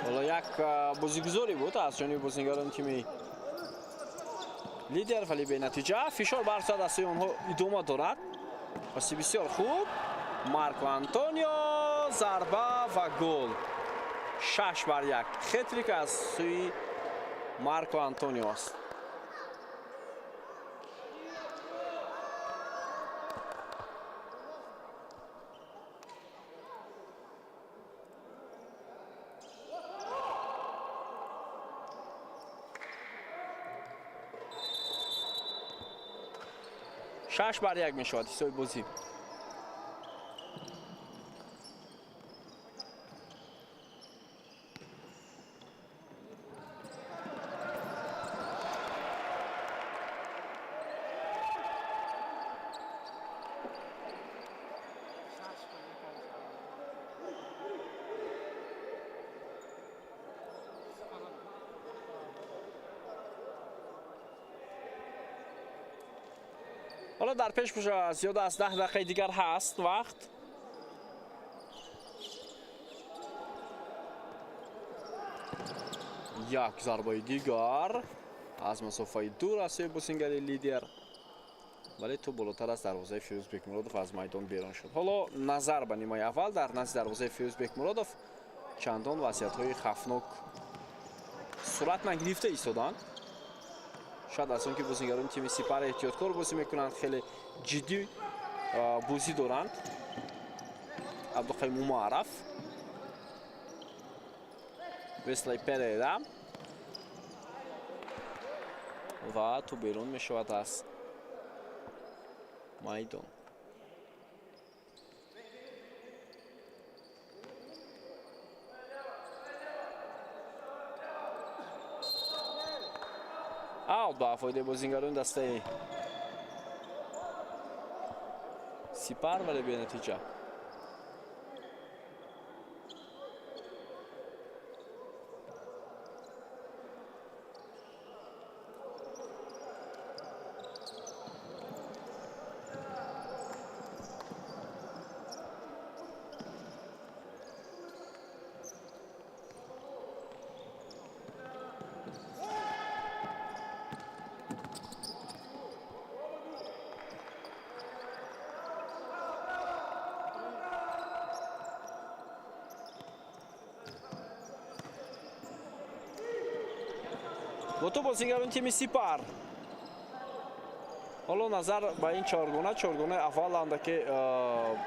A: ҳоло як бозигузорӣ буд аз ҷониби бозингарони тими Лидер, вале бенатиҷа. фишор бар сар дастаи онҳо идома дорад. паси бисёр хуб. Марко Антонио зарба ва гол. 6-1 хетрик аз сӯи Марко Антонио аст. شش بر یک می شود حساب بازی. حالا در پیش باشه زیاد از 10 دقیقه دیگر هست وقت. یک ضربه دیگر از مسافه دور است بوسینگری لیدر، ولی تو بالاتر از دروازه فیروزبک مرادوف از میدان بیرون شد. حالا نظر به نیمه اول در نزد دروازه فیروزبک مرادوف چندان وضعیت‌های خفناک صورت نگرفته ایستادند. شاید از اون که بازیگران تیم سپر احتیاطکار بازی میکنند، خیلی جدی بازی دارند. عبدالقیم معرف، وسلی پریرا و تو بیرون میشود از میدان. اوت با فایده بازیگران دسته سپر، ولی به نتیجه. با تو بازیگران تیم سپر. حالا نظر به این چهارگانه اول اند که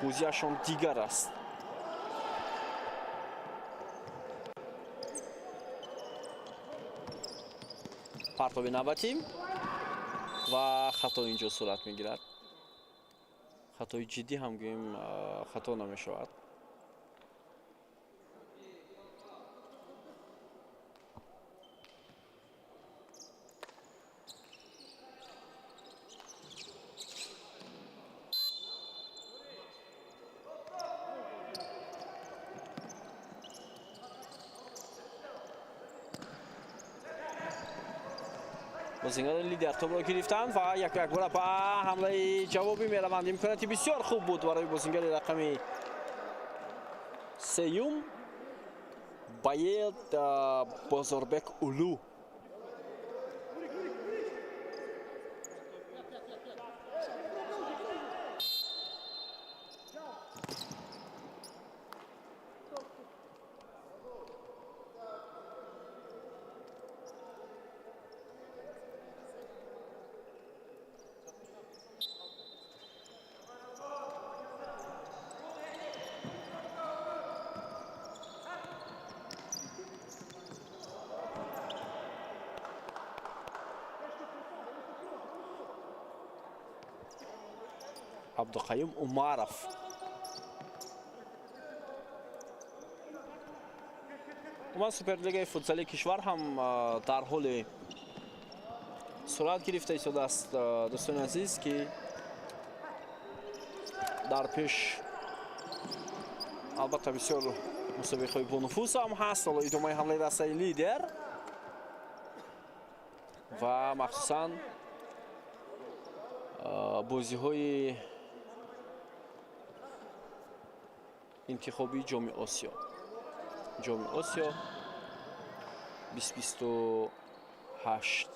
A: بازیشان دیگر است. پرتاب نوبتی و خطا اینجا صورت میگیرد. خطای جدی هم گوییم خطا نمیشود. بازیگر لیدر توپ را گرفتند و یک بار با حمله جوابی میروند. امکاناتی بسیار خوب بود برای بازیگر رقم سیوم باید بازاربک اولو. عبدالقیم معرف و سوپرلیگ فوتسال کشور هم در حال صورت گرفته ایستاده است. دوستان عزیز که در پیش البته بسیار مسابقه با نفوذ هم هست. حالا ادامه حمله دسته لیدر و مخصوصا بازی های انتخابی جام آسیا 2028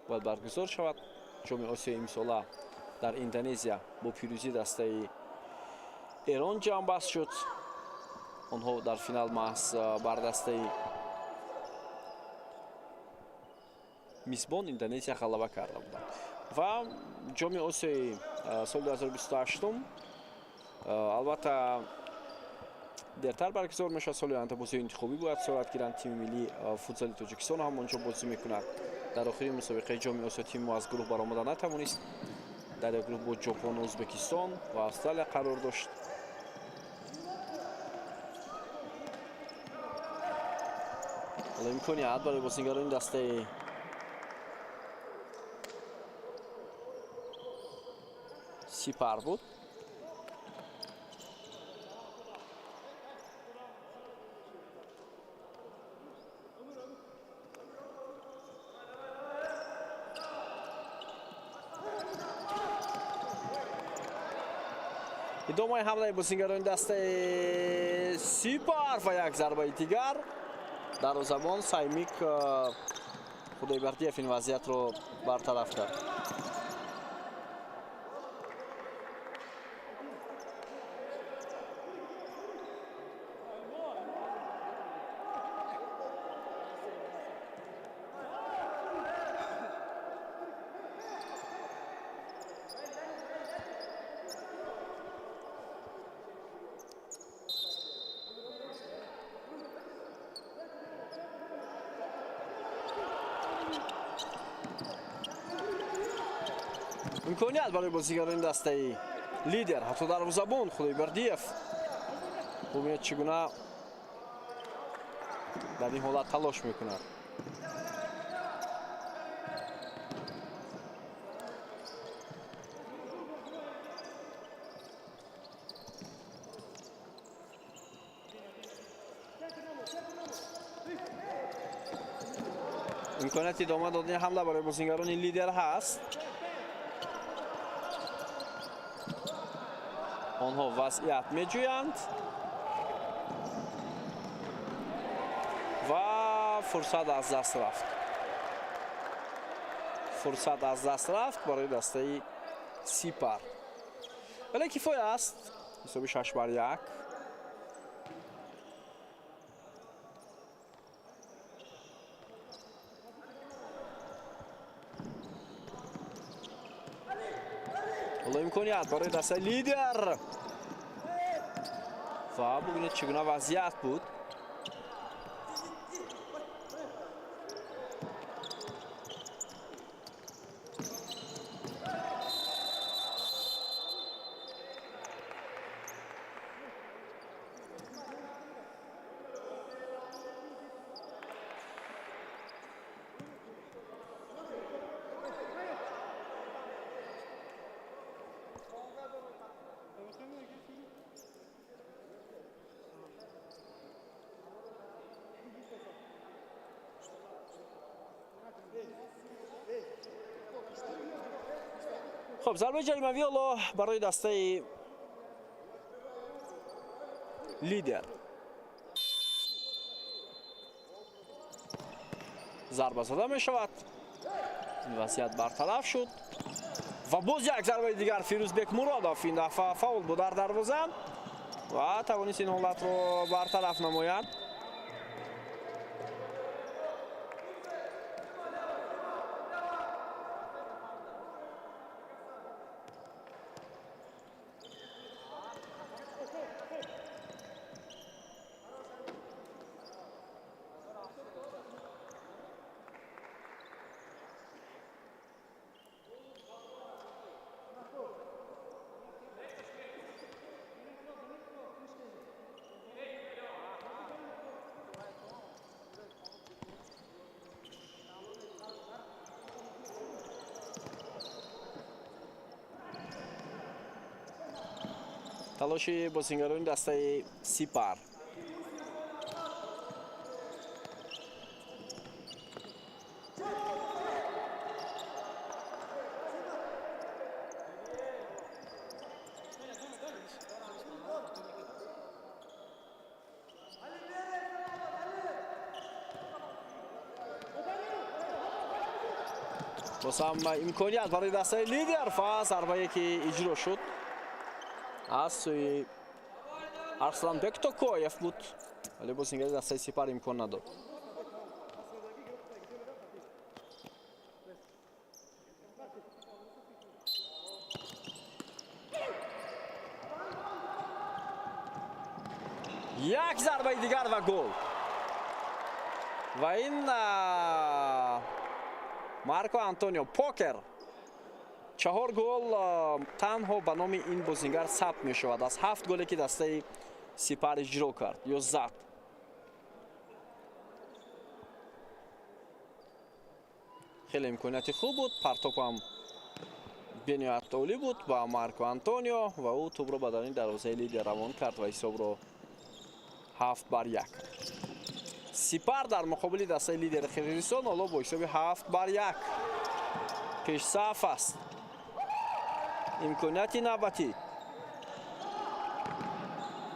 A: باید برگزار شود. جام آسیا امساله در اندونزیا با پیروزی دسته ایران جام بست شد. онҳо дар финал маҳз бар дастаи мизбон Индонезия ғалаба карда буданд. Ва ҷоми Осиёи соли 2028 албатта дертар баргузор мешавад. соли оянда бозии интихобӣ бояд сурат гиранд. тими миллии футзали Тоҷикистон ҳам онҷо бозӣ мекунад. дар охири мусобиқаи ҷоми Осиё тими мо аз гурӯҳ баромада натавонист. дар як гурӯҳ бо ҷопон, Ӯзбекистон ва Австралия қарор дошт. ҳоло имконият барои бозигарони дастаи Сипар буд. идомаи ҳамлаи бозигарони дастаи Сипар ва як зарбаи дигар. дарвозабон Саймик Худойбердиев ин вазъиятро бартараф кард. имконият барои бозигарони дастаи лидер ҳатто дарвозабон Худойбердиев. бубинед чӣ гуна дар ин ҳолат талош мекунад. имконият идома додани ҳамла барои бозигарони лидер ҳаст. онҳо вазъият меҷӯянд ва фурсат аз даст рафт. фурсат аз даст рафт барои дастаи Сипар. вале кифоя аст. ҳисоби 6-1. ҳоло имконият барои дастаи лидер ва бубинед чӣ гуна вазъият буд. خب ضربه جریمه‌ای حالا برای دسته لیدر. ضربه زده می شود. این وضعیت برطرف شد و باز یک ضربه دیگر فیروزبک مرادov این دفعه فاول بود در دروازه و توانست این حالت رو برطرف نماید. تلاشی بازیگران دسته سیپار. باز هم امکانیت برای دسته لیدر و ضربه‌ای که اجرا شد از سوی арсланбек токоев буд, вале бозингари дастаи Сипар имкон надод. як зарбаи дигар ва гол. ва ин Марко Антонио Покер 4 гол танҳо ба номи ин бозингар сабт мешавад аз 7 голе ки дастаи Сипар иҷро кард ё зад. хеле имконияти хуб буд, партопам бениҳоят олӣ буд ба Марко Антонио ва ӯ тӯбро ба даруни дарвозаи лидер равон кард ва ҳисобро 7-1. Сипар дар муқобили дастаи лидери Қирғизистон ҳоло бо ҳисоби 7-1 пешсаф аст. имконияти навбатӣ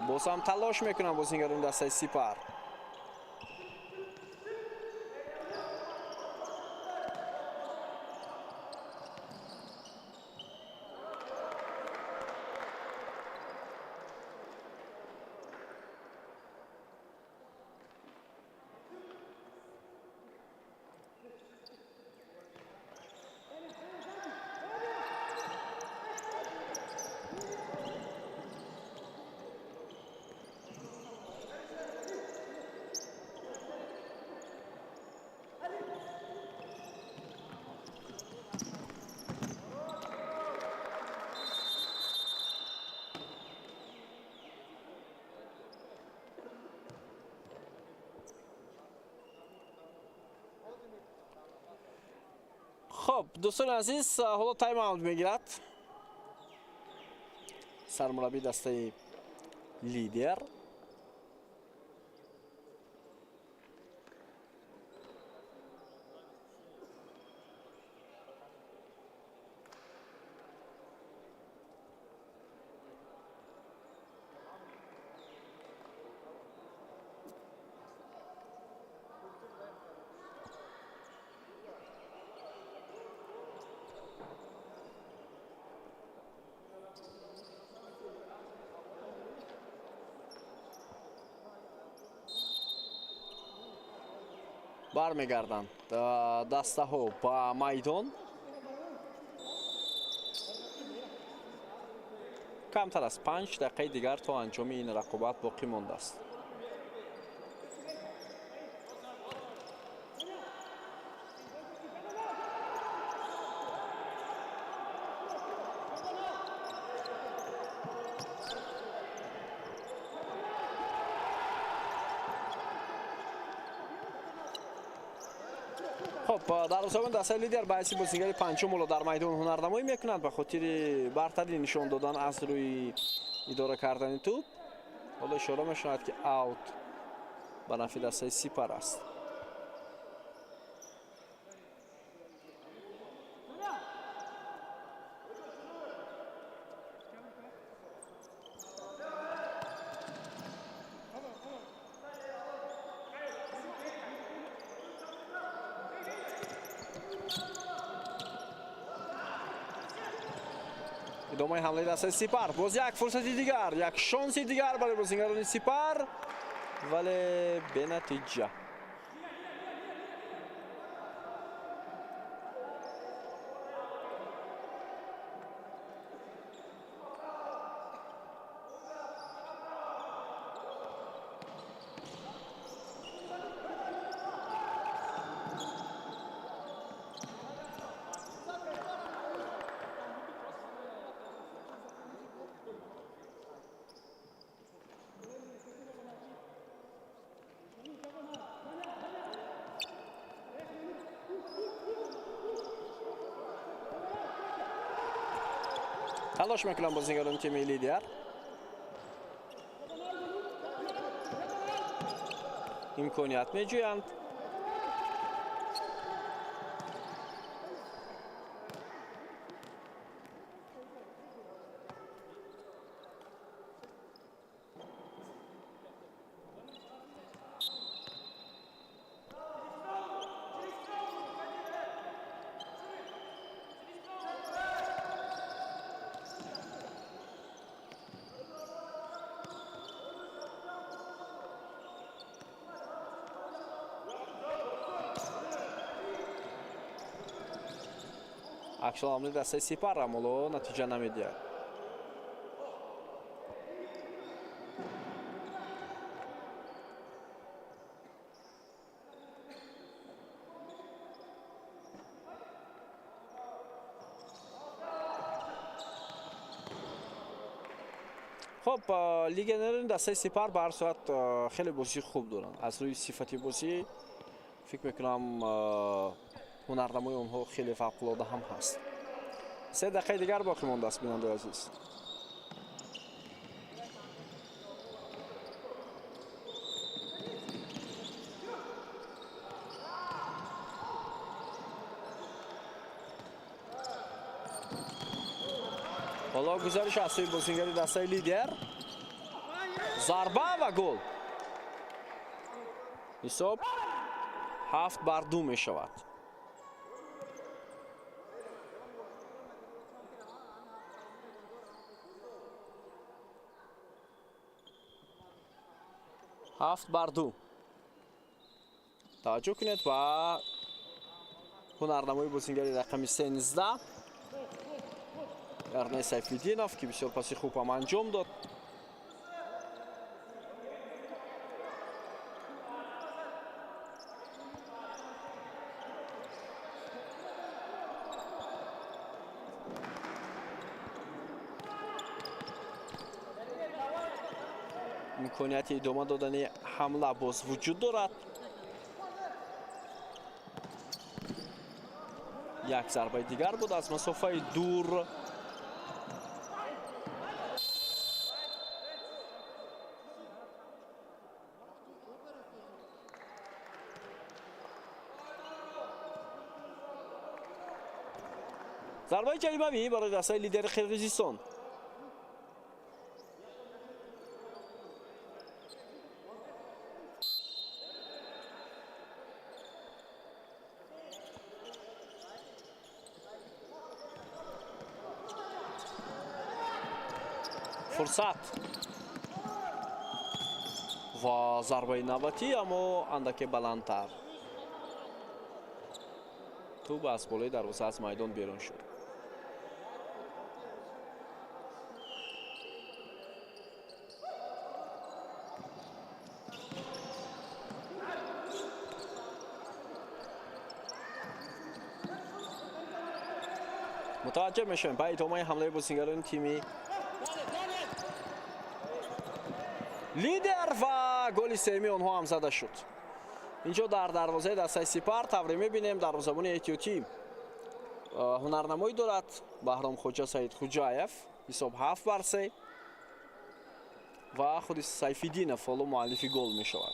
A: боз ҳам талош мекунанд бозингарони дастаи Сипар. خب دوستان عزیز حالا تایم آمد میگیرد سرمربی دسته لیدر бармегарданд дастаҳо ба майдон. камтар аз 5 дақиқаи дигар то анҷоми ин рақобат боқӣ мондааст. дарвозабон дастаи лидер ба ҳайси бозингари панҷум ҳоло дар майдон ҳунарнамоӣ мекунад ба хотири бартарӣ нишон додан аз рӯи идора кардани тӯб. ҳоло ишора мешавад ки аут ба нафи дастаи Сипар аст. ادامه حمله دست سپر. باز یک فرصتی دیگر، یک شانسی دیگر برای بازیگران سپر، ولی به نتیجه. تلاش میکنم بازیگران تیم لیدر. امکانیت میجویند. акшн ҳамлаи дастаи Сипар аммо натиҷа намедиҳад. خب لگنران دستای سپر به هر صورت خیلی بازی خوب دارن. از روی صفتی بازی فکر میکنم هنرنمای اونها خیلی فوق‌العاده هم هست. 3 دقیقه دیگر باقی مانده است بیننده عزیز. حالا گزارش از سوی بازیگری دستای لیدر. ضربه و گل. حساب 7-2 می شود. هفت بر 2. توجه کنید و هنرنمای بازیگری رقم 13 ارنی سیف‌الدینов که بسیار پاسی خوب هم انجام داد. امکانیت ادامه دادن حمله باز وجود دارد. یک ضربه دیگر بود از مسافه دور. ضربه جریمه‌ای برای دستای لیدر قرقیزستان. فرصت و ضربه نوبتی اما اندکی بلندتر. توپ از بالای دروازه از میدان بیرون شد. متوجه میشیم به ادامه حمله بازیگران تیمی لیدر و گل سومی آنها هم زده شد. اینجا در دروازه دستای سپر تبری میبینیم دروازه‌بان احتیاطی هنرنمایی دارد بهرام خوجا سعید خوجاєв. حساب 7-3 و خود سیف‌الدینов حالا مؤلف گل میشود.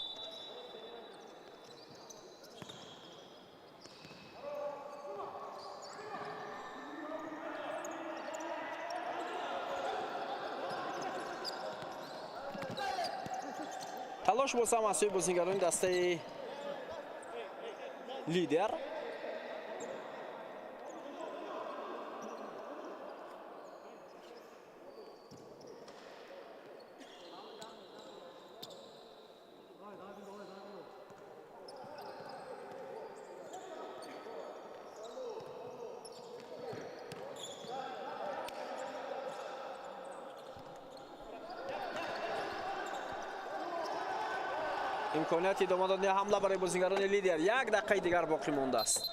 A: تلاش بازم از سوی بازیگران دسته لیدر. امکانیت ادامه دادن حمله برای بازیگران لیدر. 1 دقیقه دیگر باقی مانده است.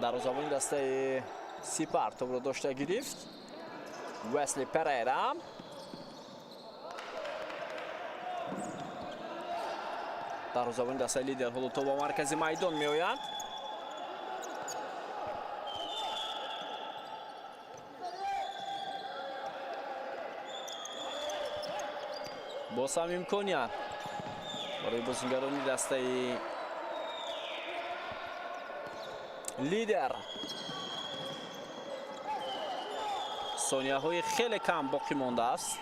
A: دروازه‌بان دسته سپر توپ را داشته گرفت. وسلی پریرا دروازه‌بان دسته لیدر حالا توپ به مرکز میدان میآید. باز هم امکانیت برای بازیگران دسته لیدر. ثانیه های خیلی کم باقی مانده است.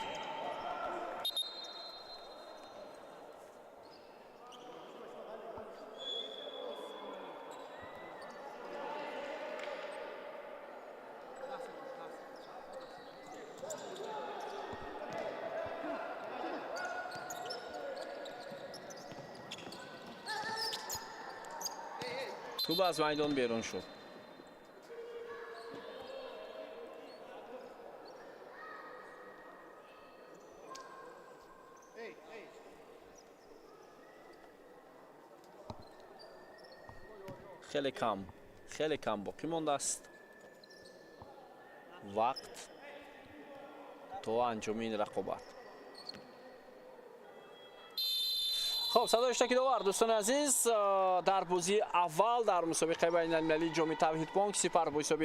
A: توپ از میدان بیرون شد. خیلی کم باقی مانده است وقت تا انجام این رقابت. خب صدای اشتراکی داور دوستان عزیز، در بازی اول در مسابقه بین المللی جام توحید بانک سپر با حساب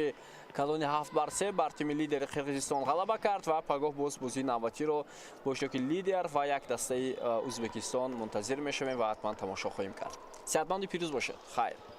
A: کلان 7-3 بر تیم لیدر قرقیزستان غلبه کرد و پگاه باز بازی نوبتی رو با شکل لیدر و یک دسته ازبکستان منتظر میشویم و حتما تماشا خواهیم کرد. صحتمند و پیروز باشید. خیر.